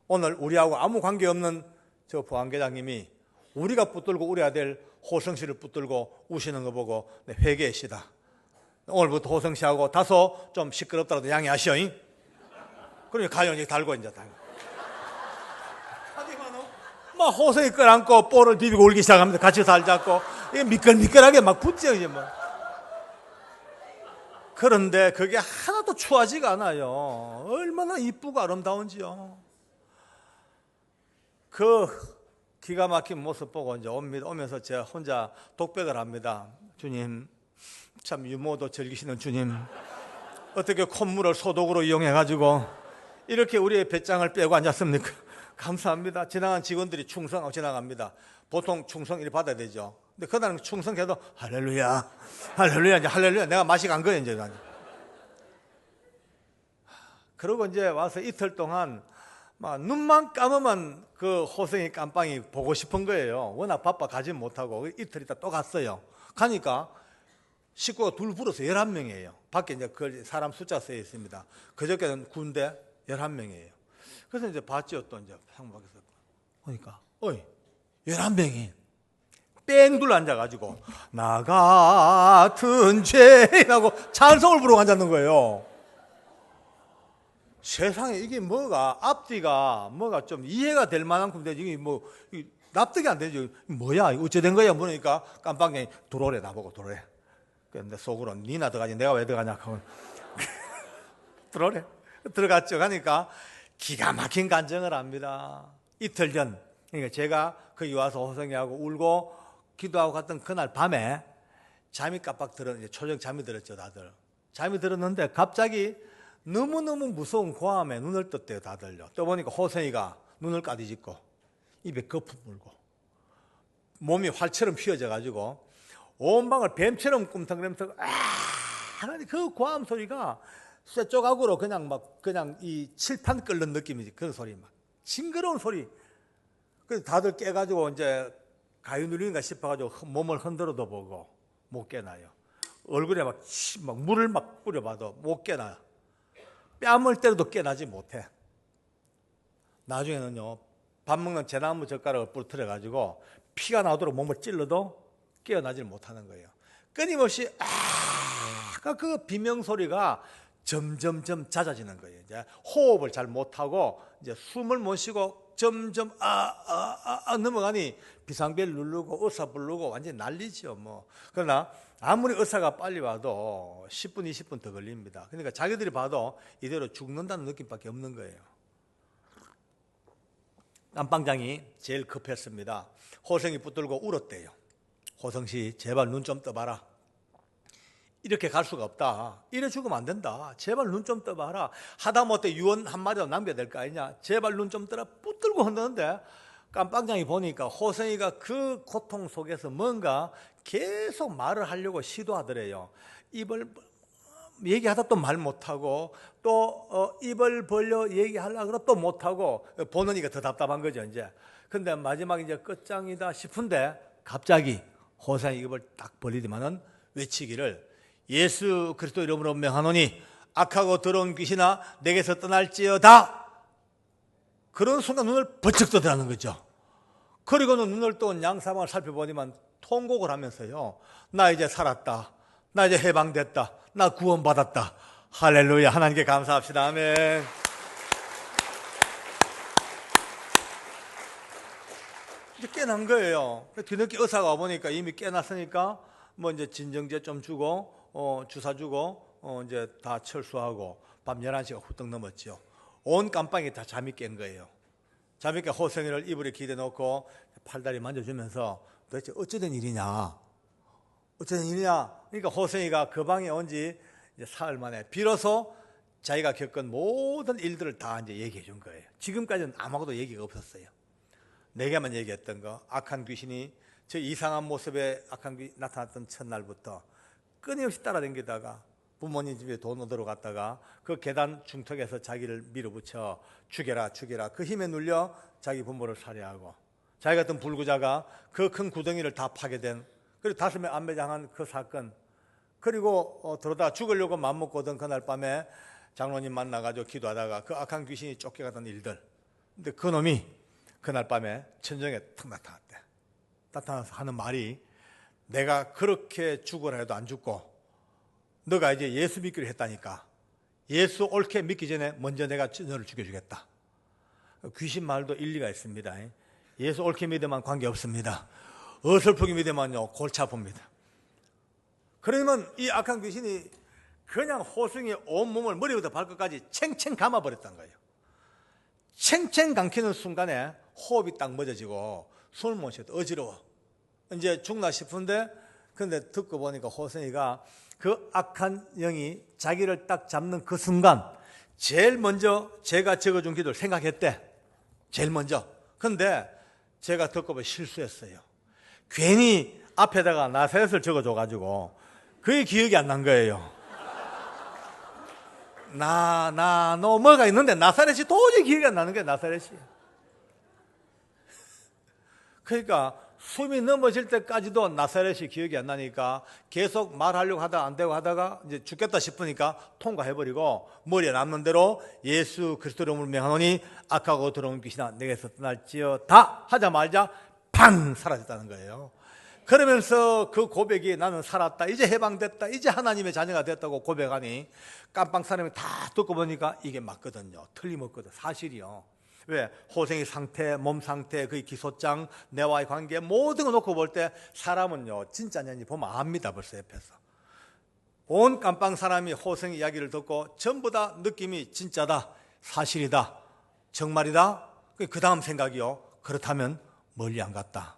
오늘 우리하고 아무 관계없는 저 보안계장님이 우리가 붙들고 울어야 될 호성씨를 붙들고 우시는 거 보고 회개했시다. 오늘부터 호성씨하고 다소 좀 시끄럽더라도 양해하시오. 그러니 가연이 달고 이제 달고. 막 호성이 끌안고 볼을 비비고 울기 시작합니다. 같이 살자고 이게 미끌미끌하게 막 붙죠 이제 뭐. 그런데 그게 하나도 추하지가 않아요. 얼마나 이쁘고 아름다운지요. 그 기가 막힌 모습 보고 이제 오면서 제가 혼자 독백을 합니다. 주님, 참 유머도 즐기시는 주님, 어떻게 콧물을 소독으로 이용해가지고 이렇게 우리의 배짱을 빼고 앉았습니까? 감사합니다. 지나간 직원들이 충성하고 지나갑니다. 보통 충성 일 받아야 되죠. 근데 그날은 충성해도 할렐루야, 할렐루야, 이제 할렐루야. 내가 맛이 간 거예요, 이제. 그러고 이제 와서 이틀 동안 막 눈만 감으면 그 호성이 깜빵이 보고 싶은 거예요. 워낙 바빠 가지 못하고 이틀 있다 또 갔어요. 가니까 식구가 둘 불어서 11명이에요. 밖에 이제 그 사람 숫자 쓰여 있습니다. 그저께는 군대, 11명이에요. 그래서 이제 봤죠. 또 이제 상박에서 보니까, 어이, 11명이 뺑 둘러 앉아가지고, 나 같은 죄라고 찬송을 부르고 앉았는 거예요. 세상에 이게 뭐가, 앞뒤가 뭐가 좀 이해가 될 만한 건데, 이게 뭐, 납득이 안 되죠. 뭐야, 어째 된 거야? 물으니까 깜빡이 들어오래, 나보고 들어오래. 근데 속으로, 니나 들어가지, 내가 왜 들어가냐? 하면, 들어오래. 들어갔죠. 가니까 기가 막힌 간증을 합니다. 이틀 전, 그러니까 제가 거기 와서 호성이하고 울고 기도하고 갔던 그날 밤에 잠이 깜빡 들었는데, 초정 잠이 들었죠, 다들. 잠이 들었는데 갑자기 너무너무 무서운 고함에 눈을 떴대요, 다들요. 떠보니까 호성이가 눈을 까디짓고 입에 거품 물고 몸이 활처럼 휘어져가지고 온 방을 뱀처럼 꿈틀꿈틀, 그 고함 소리가 쇠조각으로 그냥 이 칠판 끓는 느낌이지. 그런 소리, 막 징그러운 소리. 그래서 다들 깨가지고 이제 가위 누리는가 싶어가지고 몸을 흔들어도 보고 못 깨나요. 얼굴에 막 물을 막 뿌려봐도 못 깨나요. 뺨을 때려도 깨나지 못해. 나중에는요, 밥 먹는 대나무 젓가락을 부러뜨려가지고 피가 나오도록 몸을 찔러도 깨어나질 못하는 거예요. 끊임없이 그 비명 소리가 점점점 잦아지는 거예요. 이제 호흡을 잘 못하고 이제 숨을 못 쉬고 점점 넘어가니 비상벨 누르고 의사 부르고 완전히 난리죠. 뭐. 그러나 아무리 의사가 빨리 와도 10분, 20분 더 걸립니다. 그러니까 자기들이 봐도 이대로 죽는다는 느낌밖에 없는 거예요. 안방장이 제일 급했습니다. 호성이 붙들고 울었대요. 호성씨, 제발 눈 좀 떠봐라. 이렇게 갈 수가 없다. 이래 죽으면 안 된다. 제발 눈 좀 떠봐라. 하다못해 유언 한마디라도 남겨야 될 거 아니냐. 제발 눈 좀 떠라. 붙들고 흔드는데 깜빵장이 보니까 호성이가 그 고통 속에서 뭔가 계속 말을 하려고 시도하더래요. 입을 얘기하다 또 말 못하고 또 입을 벌려 얘기하려고 또 못하고 보느니까 더 답답한 거죠 이제. 근데 마지막 이제 끝장이다 싶은데 갑자기 호성이 입을 딱 벌리더만은 외치기를, 예수 그리스도 이름으로 명하노니 악하고 더러운 귀신아 내게서 떠날지어다. 그런 순간 눈을 번쩍 뜨더라는 거죠. 그리고는 눈을 뜬 양사방을 살펴보니만 통곡을 하면서요, 나 이제 살았다, 나 이제 해방됐다, 나 구원받았다. 할렐루야. 하나님께 감사합시다. 아멘. 이제 깨난 거예요. 뒤늦게 의사가 와보니까 이미 깨났으니까 뭐 이제 진정제 좀 주고 주사 주고 이제 다 철수하고 밤 11시가 후딱 넘었죠. 온 깜빵이 다 잠이 깬 거예요. 잠이 깨 호성이를 이불에 기대 놓고 팔다리 만져주면서 도대체 어쩌된 일이냐, 어쩌된 일이냐. 그러니까 호성이가 그 방에 온 지 사흘 만에 비로소 자기가 겪은 모든 일들을 다 이제 얘기해 준 거예요. 지금까지는 아무것도 얘기가 없었어요. 내게만 얘기했던 거, 악한 귀신이 저 이상한 모습의 악한 귀신이 나타났던 첫날부터 끊임없이 따라다니다가 부모님 집에 돈 얻으러 갔다가 그 계단 중턱에서 자기를 밀어붙여 죽여라 죽여라, 그 힘에 눌려 자기 부모를 살해하고, 자기 같은 불구자가 그 큰 구덩이를 다 파게 된, 그리고 5명 안매장한 그 사건, 그리고 들어다 죽으려고 맘먹고 오던 그날 밤에 장로님 만나가지고 기도하다가 그 악한 귀신이 쫓겨가던 일들. 근데 그 놈이 그날 밤에 천정에 탁 나타났대. 나타나서 하는 말이, 내가 그렇게 죽으라 해도 안 죽고 너가 이제 예수 믿기로 했다니까 예수 옳게 믿기 전에 먼저 내가 너를 죽여주겠다. 귀신 말도 일리가 있습니다. 예수 옳게 믿으면 관계없습니다. 어설프게 믿으면요 골치 아픕니다. 그러면 이 악한 귀신이 그냥 호승의 온몸을 머리부터 발끝까지 챙챙 감아버렸단 거예요. 챙챙 감기는 순간에 호흡이 딱 멎어지고 숨을 못 쉬어도 어지러워. 이제 죽나 싶은데, 근데 듣고 보니까 호승이가 그 악한 영이 자기를 딱 잡는 그 순간 제일 먼저 제가 적어준 기도를 생각했대. 제일 먼저. 근데 제가 듣고 보니 실수했어요. 괜히 앞에다가 나사렛을 적어줘가지고 그게 기억이 안 난 거예요. 너 뭐가 있는데 나사렛이 도저히 기억이 안 나는 거예요. 나사렛이. 그러니까 숨이 넘어질 때까지도 나사렛이 기억이 안 나니까 계속 말하려고 하다가 안 되고 하다가 이제 죽겠다 싶으니까 통과해버리고 머리에 남는 대로 예수 그리스도 이름으로 명하노니 악하고 더러운 귀신아 내게서 떠날지어다 하자마자 팡 사라졌다는 거예요. 그러면서 그 고백이 나는 살았다, 이제 해방됐다, 이제 하나님의 자녀가 됐다고 고백하니 깜빵 사람이 다 듣고 보니까 이게 맞거든요. 틀림없거든, 사실이요. 왜? 호생의 상태, 몸 상태, 그의 기소장, 내와의 관계 모든 거 놓고 볼 때 사람은요 진짜냐니 보면 압니다. 벌써 옆에서 온 깜빵 사람이 호생의 이야기를 듣고 전부 다 느낌이 진짜다, 사실이다, 정말이다. 그 다음 생각이요, 그렇다면 멀리 안 갔다.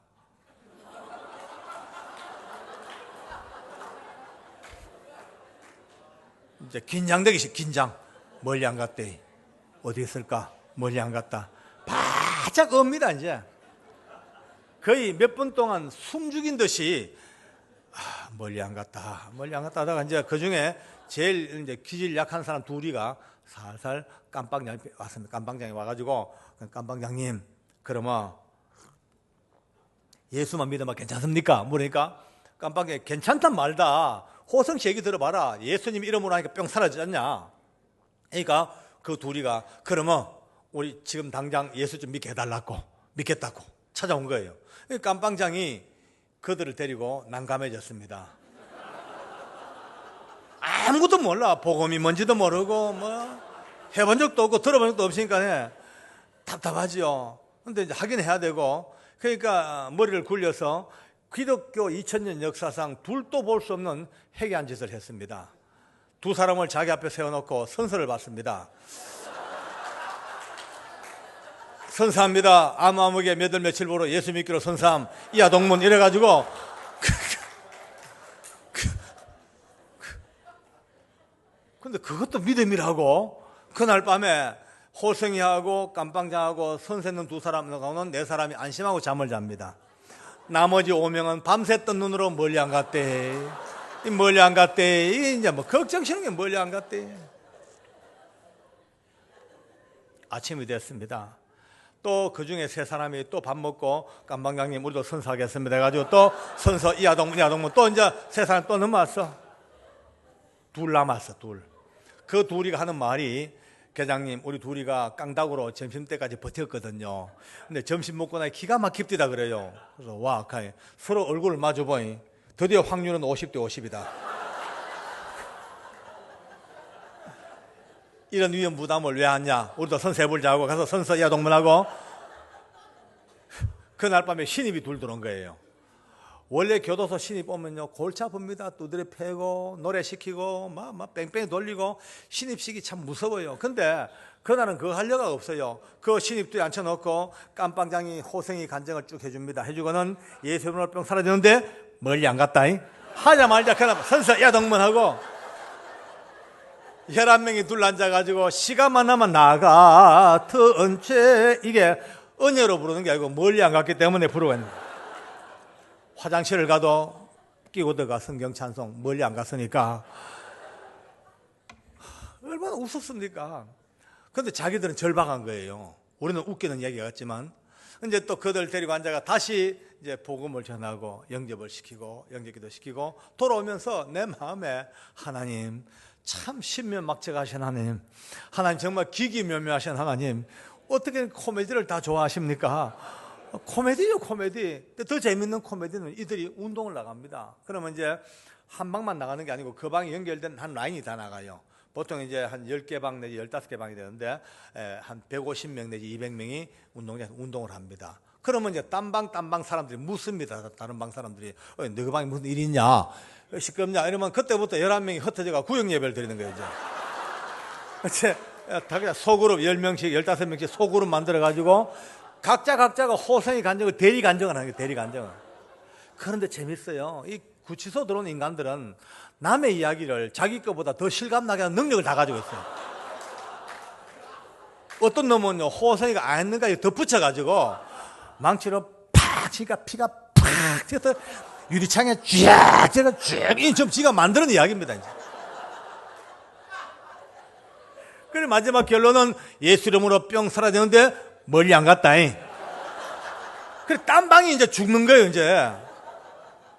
이제 긴장되기 시작. 긴장. 멀리 안 갔대. 어디 있을까? 멀리 안 갔다. 바짝 옵니다. 이제 거의 몇 분 동안 숨 죽인 듯이 멀리 안 갔다, 멀리 안 갔다 하다가 이제 그 중에 제일 이제 기질 약한 사람 둘이가 살살 깜빵장이 왔습니다. 깜빵장이 와가지고 깜빵장님, 그러면 예수만 믿으면 괜찮습니까? 물으니까 깜빵장이 괜찮단 말다. 호성 씨 얘기 들어봐라. 예수님 이름으로 하니까 뿅 사라지지 않냐? 그러니까 그 둘이가 그러면 우리 지금 당장 예수 좀 믿게 해달라고, 믿겠다고 찾아온 거예요. 깜빵장이 그들을 데리고 난감해졌습니다. 아무것도 몰라. 복음이 뭔지도 모르고 뭐 해본 적도 없고 들어본 적도 없으니까 답답하지요. 근데 이제 하긴 해야 되고, 그러니까 머리를 굴려서 기독교 2000년 역사상 둘도 볼 수 없는 해괴한 짓을 했습니다. 두 사람을 자기 앞에 세워놓고 선서를 받습니다. 선사합니다. 아무아무개 몇 월 며칠 보러 예수 믿기로 선사함. 이하 동문 이래가지고 근데 그것도 믿음이라고. 그날 밤에 호성이하고 깜빵장하고 선생님 두 사람하고는 네 사람이 안심하고 잠을 잡니다. 나머지 5명은 밤샜던 눈으로 멀리 안 갔대. 멀리 안 갔대. 이게 이제 뭐 걱정시는 게 멀리 안 갔대. 아침이 됐습니다. 또 그 중에 세 사람이 또 밥 먹고 깜빵장님 우리도 선서하겠습니다 해가지고 또 선서 이하동문 또 이제 세 사람 또 넘어왔어. 둘 남았어. 그 둘이 하는 말이, 계장님 우리 둘이가 깡닭으로 점심때까지 버텼거든요. 근데 점심 먹고 나니 기가 막힙디다 그래요. 그래서 와 서로 얼굴을 마주보니 드디어 확률은 50대 50이다. 이런 위험 부담을 왜 하냐? 우리도 선서해보자 하고 가서 선서 이하 동문하고 그날 밤에 신입이 둘 들어온 거예요. 원래 교도소 신입 오면요 골치 아픕니다. 두드려 패고 노래 시키고 막 뺑뺑이 돌리고 신입식이 참 무서워요. 근데 그날은 그거 할 여가 없어요. 그 신입들이 앉혀놓고 깜빵장이 호생이 간증을 쭉 해줍니다. 해주고는 예수 이름으로 뿅 사라지는데 멀리 안 갔다. 하자마자 그날 선서 야동문하고 11명이 둘 앉아가지고 시간만 나면 나 같은 채, 이게 은혜로 부르는 게 아니고 멀리 안 갔기 때문에 부르고 있는 거예요. 화장실을 가도 끼고 들어가 성경 찬송, 멀리 안 갔으니까. 얼마나 웃었습니까? 근데 자기들은 절박한 거예요. 우리는 웃기는 얘기 같지만. 이제 또 그들 데리고 앉아가 다시 이제 복음을 전하고 영접을 시키고 영접기도 시키고 돌아오면서 내 마음에 하나님 참 신면막측하신 하나님, 하나님 정말 기기묘묘하신 하나님, 어떻게 코미디를 다 좋아하십니까? 코미디죠, 코미디. 더 재밌는 코미디는 이들이 운동을 나갑니다. 그러면 이제 한 방만 나가는 게 아니고 그 방이 연결된 한 라인이 다 나가요. 보통 이제 한 10개 방 내지 15개 방이 되는데 한 150명 내지 200명이 운동장에서 운동을 합니다. 그러면 이제 딴방 사람들이 묻습니다. 다른 방 사람들이 너희 방에 무슨 일이 있냐, 시끄럽냐 이러면 그때부터 11명이 흩어져가 구역 예배를 드리는 거예요. 이제 그냥 소그룹 10명씩 15명씩 소그룹 만들어가지고 각자가 호성이 간증을 대리 간증을 하는 거예요. 대리 간증을. 그런데 재밌어요. 이 구치소 들어온 인간들은 남의 이야기를 자기 것보다 더 실감나게 하는 능력을 다 가지고 있어요. 어떤 놈은요 호성이가 안 했는가 덧붙여가지고 망치로 팍 치니까 피가 팍 튀어서 유리창에 쫙 제가 쭉 지가 만드는 이야기입니다. 이제. 그래 마지막 결론은 예수 이름으로 뿅 사라지는데 멀리 안 갔다. 그래, 딴 방이 이제 죽는 거예요, 이제.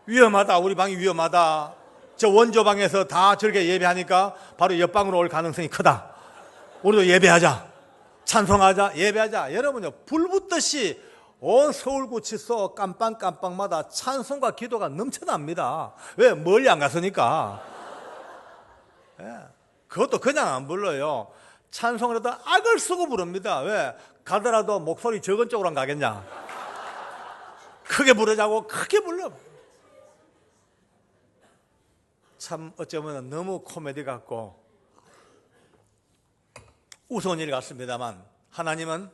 위험하다, 우리 방이 위험하다. 저 원조방에서 다 저렇게 예배하니까 바로 옆방으로 올 가능성이 크다. 우리도 예배하자. 찬송하자, 예배하자. 여러분요, 불 붙듯이 온 서울구치소 깜빵깜빵마다 찬송과 기도가 넘쳐납니다. 왜? 멀리 안 갔으니까. 예. 그것도 그냥 안 불러요. 찬송을 해도 악을 쓰고 부릅니다. 왜? 가더라도 목소리 적은 쪽으로 안 가겠냐. 크게 부르자고 크게 불러. 참 어쩌면 너무 코미디 같고 우스운 일 같습니다만, 하나님은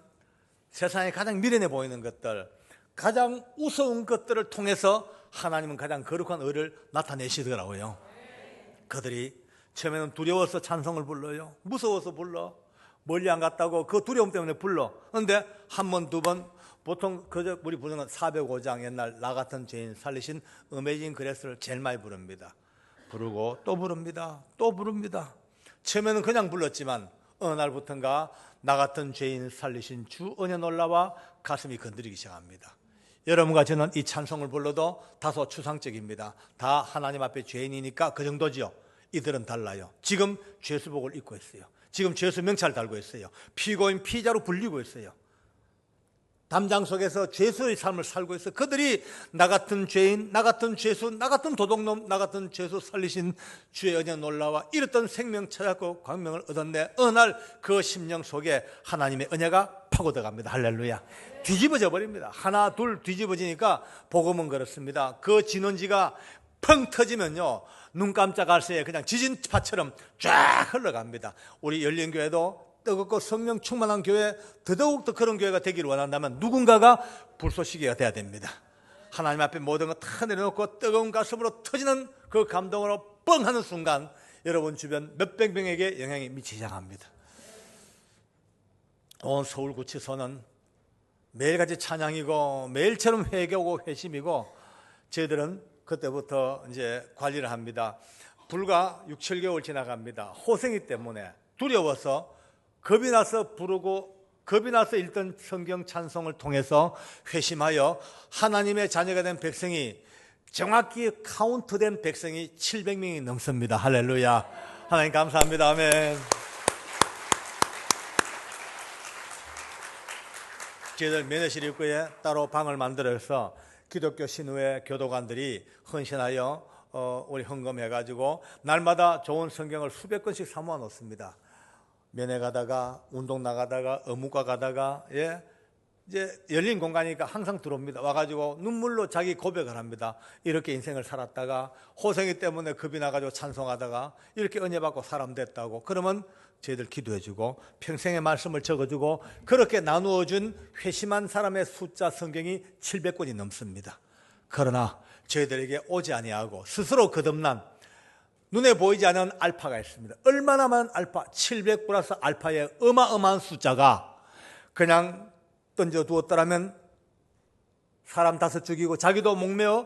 세상에 가장 미련해 보이는 것들, 가장 우스운 것들을 통해서 하나님은 가장 거룩한 의를 나타내시더라고요. 그들이 처음에는 두려워서 찬송을 불러요. 무서워서 불러. 멀리 안 갔다고 그 두려움 때문에 불러. 그런데 한 번, 두 번, 보통 그저 우리 부르는 405장 옛날 나 같은 죄인 살리신 어메이징 그레스를 제일 많이 부릅니다. 부르고 또 부릅니다. 또 부릅니다. 처음에는 그냥 불렀지만 어느 날부터인가 나 같은 죄인 살리신 주 은혜 놀라와 가슴이 건드리기 시작합니다. 여러분과 저는 이 찬송을 불러도 다소 추상적입니다. 다 하나님 앞에 죄인이니까 그 정도지요. 이들은 달라요. 지금 죄수복을 입고 있어요. 지금 죄수 명찰 달고 있어요. 피고인 피자로 불리고 있어요. 담장 속에서 죄수의 삶을 살고 있어요. 그들이 나 같은 죄인, 나 같은 죄수, 나 같은 도둑놈, 나 같은 죄수 살리신 주의 은혜 놀라와 이랬던 생명 찾았고 광명을 얻었네. 어느 날 그 심령 속에 하나님의 은혜가 파고들어갑니다. 할렐루야. 뒤집어져 버립니다. 하나 둘 뒤집어지니까 복음은 그렇습니다. 그 진원지가 펑 터지면요, 눈 깜짝할 새에 그냥 지진파처럼 쫙 흘러갑니다. 우리 열린교회도 뜨겁고 성령 충만한 교회, 더더욱더 그런 교회가 되기를 원한다면 누군가가 불쏘시개가 돼야 됩니다. 하나님 앞에 모든 거 다 내려놓고 뜨거운 가슴으로 터지는 그 감동으로 뻥 하는 순간 여러분 주변 몇백 명에게 영향이 미치기 시작합니다. 온 서울구치소는 매일같이 찬양이고 매일처럼 회개고 회심이고, 저희들은 그때부터 이제 관리를 합니다. 불과 6, 7개월 지나갑니다. 호생이 때문에 두려워서 겁이 나서 부르고 겁이 나서 읽던 성경 찬송을 통해서 회심하여 하나님의 자녀가 된 백성이, 정확히 카운트된 백성이 700명이 넘습니다. 할렐루야. 하나님 감사합니다. 아멘. 저희들 면회실 입구에 따로 방을 만들어서 기독교 신우회 교도관들이 헌신하여 우리 헌금해가지고 날마다 좋은 성경을 수백 권씩 사모아 놓습니다. 면회 가다가 운동 나가다가 어묵과 가다가 이제 열린 공간이니까 항상 들어옵니다. 와가지고 눈물로 자기 고백을 합니다. 이렇게 인생을 살았다가 호생이 때문에 겁이 나가지고 찬송하다가 이렇게 은혜 받고 사람 됐다고. 그러면 저희들 기도해주고 평생의 말씀을 적어주고, 그렇게 나누어준 회심한 사람의 숫자 성경이 700권이 넘습니다. 그러나 저희들에게 오지 아니하고 스스로 거듭난, 눈에 보이지 않는 알파가 있습니다. 얼마나 많은 알파, 700 플러스 알파의 어마어마한 숫자가 그냥 던져두었더라면 사람 5 죽이고 자기도 목매어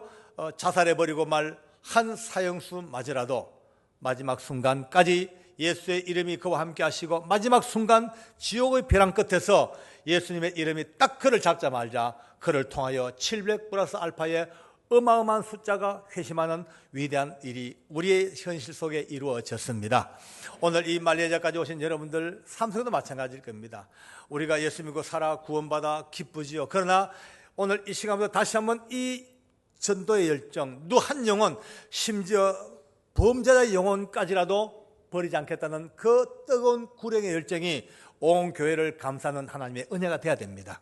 자살해버리고 말 한 사형수 맞으라도 마지막 순간까지 예수의 이름이 그와 함께 하시고, 마지막 순간 지옥의 벼랑 끝에서 예수님의 이름이 딱 그를 잡자마자 그를 통하여 700 플러스 알파의 어마어마한 숫자가 회심하는 위대한 일이 우리의 현실 속에 이루어졌습니다. 오늘 이 말레이시아까지 오신 여러분들 삶 속에도 마찬가지일 겁니다. 우리가 예수 믿고 살아 구원받아 기쁘지요. 그러나 오늘 이 시간부터 다시 한번 이 전도의 열정, 한 영혼, 심지어 범죄자의 영혼까지라도 버리지 않겠다는 그 뜨거운 구령의 열정이 온 교회를 감싸는 하나님의 은혜가 되어야 됩니다.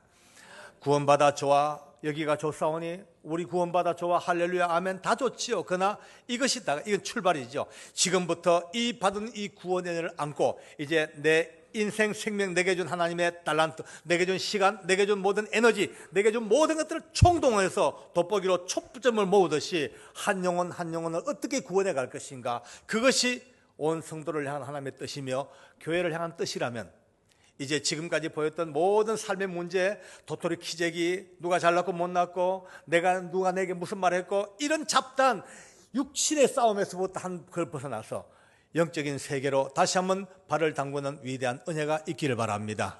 구원받아 좋아, 여기가 좋사오니 우리 구원받아 좋아, 할렐루야 아멘 다 좋지요. 그러나 이것이 이건 출발이죠. 지금부터 이 받은 이 구원의 은혜를 안고 이제 내 인생 생명 내게 준 하나님의 달란트, 내게 준 시간, 내게 준 모든 에너지, 내게 준 모든 것들을 총동원해서 돋보기로 촛불점을 모으듯이 한 영혼 한 영혼을 어떻게 구원해 갈 것인가, 그것이 온 성도를 향한 하나님의 뜻이며 교회를 향한 뜻이라면, 이제 지금까지 보였던 모든 삶의 문제, 도토리 키재기, 누가 잘났고 못 났고, 누가 내게 무슨 말을 했고, 이런 잡다한 육신의 싸움에서부터 그걸 벗어나서 영적인 세계로 다시 한번 발을 담그는 위대한 은혜가 있기를 바랍니다.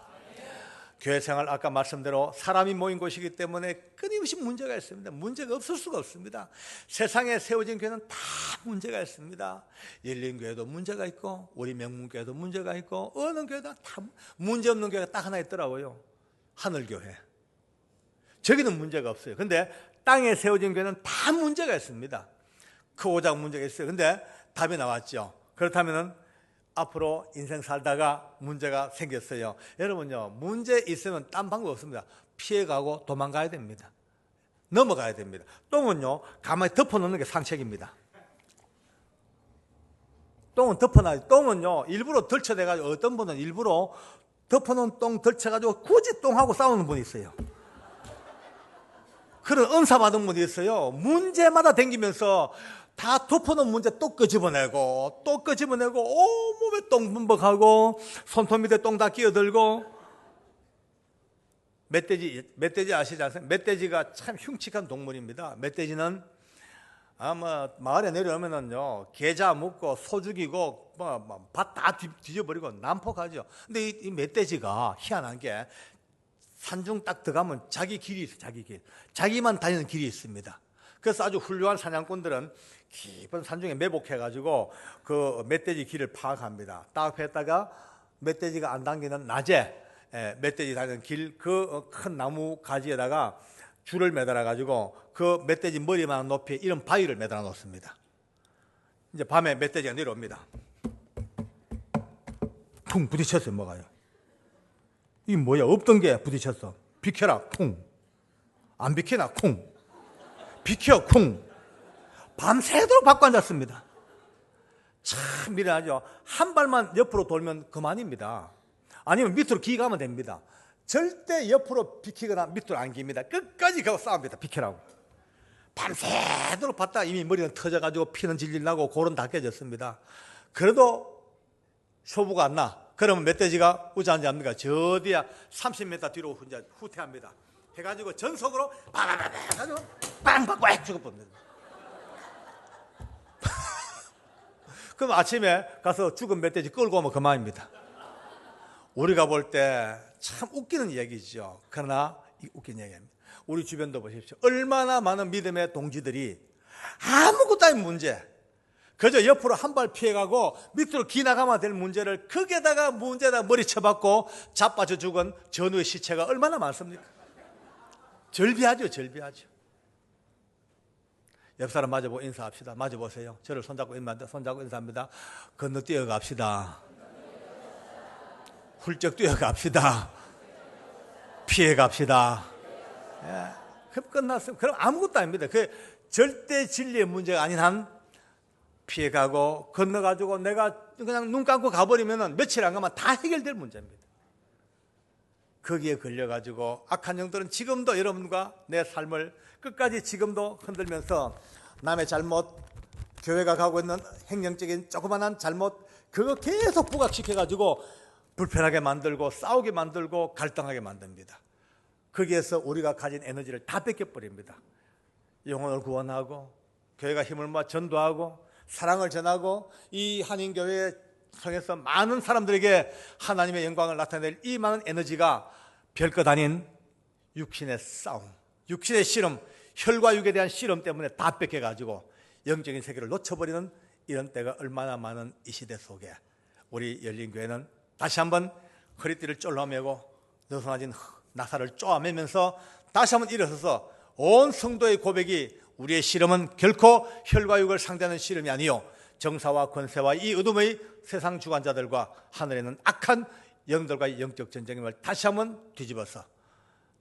교회 생활 아까 말씀대로 사람이 모인 곳이기 때문에 끊임없이 문제가 있습니다. 문제가 없을 수가 없습니다. 세상에 세워진 교회는 다 문제가 있습니다. 열린교회도 문제가 있고 우리 명문교회도 문제가 있고 어느 교회도 다 문제 없는 교회가 딱 하나 있더라고요. 하늘교회. 저기는 문제가 없어요. 근데 땅에 세워진 교회는 다 문제가 있습니다. 크고 작은 문제가 있어요. 근데 답이 나왔죠. 그렇다면은 앞으로 인생 살다가 문제가 생겼어요. 여러분요, 문제 있으면 딴 방법 없습니다. 피해가고 도망가야 됩니다. 넘어가야 됩니다. 똥은요, 가만히 덮어놓는 게 상책입니다. 똥은 덮어놔야지. 똥은요, 일부러 덜쳐대가지고 어떤 분은 일부러 덮어놓은 똥 덜쳐가지고 굳이 똥하고 싸우는 분이 있어요. 그런 은사 받은 분이 있어요. 문제마다 댕기면서 다 덮어놓은 문제 또 끄집어내고 또 끄집어내고 온몸에 똥 분벅하고 손톱 밑에 똥 다 끼어들고. 멧돼지 아시지 않습니까? 멧돼지가 참 흉측한 동물입니다. 멧돼지는 아마 마을에 내려오면은요, 계자 묻고 소 죽이고 밭 다 뒤져버리고 난폭하죠. 근데 이 멧돼지가 희한한 게 산중 딱 들어가면 자기 길이 있어요. 자기 길. 자기만 다니는 길이 있습니다. 그래서 아주 훌륭한 사냥꾼들은 깊은 산중에 매복해가지고 그 멧돼지 길을 파악합니다. 딱 했다가 멧돼지가 안 당기는 낮에 멧돼지 다니는 길 그 큰 나무 가지에다가 줄을 매달아가지고 그 멧돼지 머리만한 높이에 이런 바위를 매달아 놓습니다. 이제 밤에 멧돼지가 내려옵니다. 퉁 부딪혔어요. 뭐가요? 이 뭐야? 없던 게 부딪혔어. 비켜라. 쿵. 안 비키나? 쿵. 비켜. 쿵. 밤새도록 받고 앉았습니다. 참 미련하죠. 한 발만 옆으로 돌면 그만입니다. 아니면 밑으로 기가면 됩니다. 절대 옆으로 비키거나 밑으로 안 깁니다. 끝까지 가고 싸웁니다. 비켜라고. 밤새도록 받다가 이미 머리는 터져가지고 피는 질질 나고 골은 다 깨졌습니다. 그래도 쇼부가 안 나. 그러면 멧돼지가 우자한지 합니까? 저 뒤에 30m 뒤로 혼자 후퇴합니다. 해가지고 전속으로 해가지고 빵 받고 액 죽어버립니다. 그럼 아침에 가서 죽은 멧돼지 끌고 오면 그만입니다. 우리가 볼 때 참 웃기는 얘기죠. 그러나 웃긴 얘기입니다. 우리 주변도 보십시오. 얼마나 많은 믿음의 동지들이 아무것도 아닌 문제, 그저 옆으로 한 발 피해가고 밑으로 기나가면 될 문제를 거기에다가 문제에다 머리 쳐박고 자빠져 죽은 전우의 시체가 얼마나 많습니까? 절비하죠. 절비하죠. 옆 사람 마주보고 인사합시다. 마주보세요. 저를 손잡고 인사합니다. 건너뛰어 갑시다. 훌쩍 뛰어갑시다. 피해갑시다. 예, 그럼 끝났어요. 그럼 아무것도 아닙니다. 그 절대 진리의 문제가 아닌 한 피해가고 건너가지고 내가 그냥 눈 감고 가버리면 며칠 안 가면 다 해결될 문제입니다. 거기에 걸려가지고 악한 영들은 지금도 여러분과 내 삶을 끝까지 지금도 흔들면서 남의 잘못, 교회가 가고 있는 행정적인 조그만한 잘못, 그거 계속 부각시켜가지고 불편하게 만들고 싸우게 만들고 갈등하게 만듭니다. 거기에서 우리가 가진 에너지를 다 뺏겨버립니다. 영혼을 구원하고 교회가 힘을 모아 전도하고 사랑을 전하고 이 한인교회에 통해서 많은 사람들에게 하나님의 영광을 나타낼 이 많은 에너지가 별것 아닌 육신의 싸움, 육신의 씨름, 혈과 육에 대한 씨름 때문에 다 뺏겨가지고 영적인 세계를 놓쳐버리는 이런 때가 얼마나 많은 이 시대 속에 우리 열린교회는 다시 한번 허리띠를 쫄라매고 느슨해진 나사를 쪼아매면서 다시 한번 일어서서 온 성도의 고백이 우리의 씨름은 결코 혈과 육을 상대하는 씨름이 아니요 정사와 권세와 이 어둠의 세상 주관자들과 하늘에 있는 악한 영들과의 영적 전쟁임을 다시 한번 뒤집어서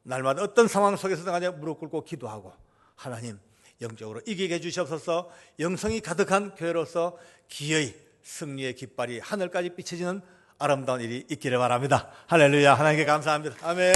날마다 어떤 상황 속에서든 간에 무릎 꿇고 기도하고 하나님 영적으로 이기게 해주시옵소서. 영성이 가득한 교회로서 기어이 승리의 깃발이 하늘까지 비춰지는 아름다운 일이 있기를 바랍니다. 할렐루야. 하나님께 감사합니다. 아멘.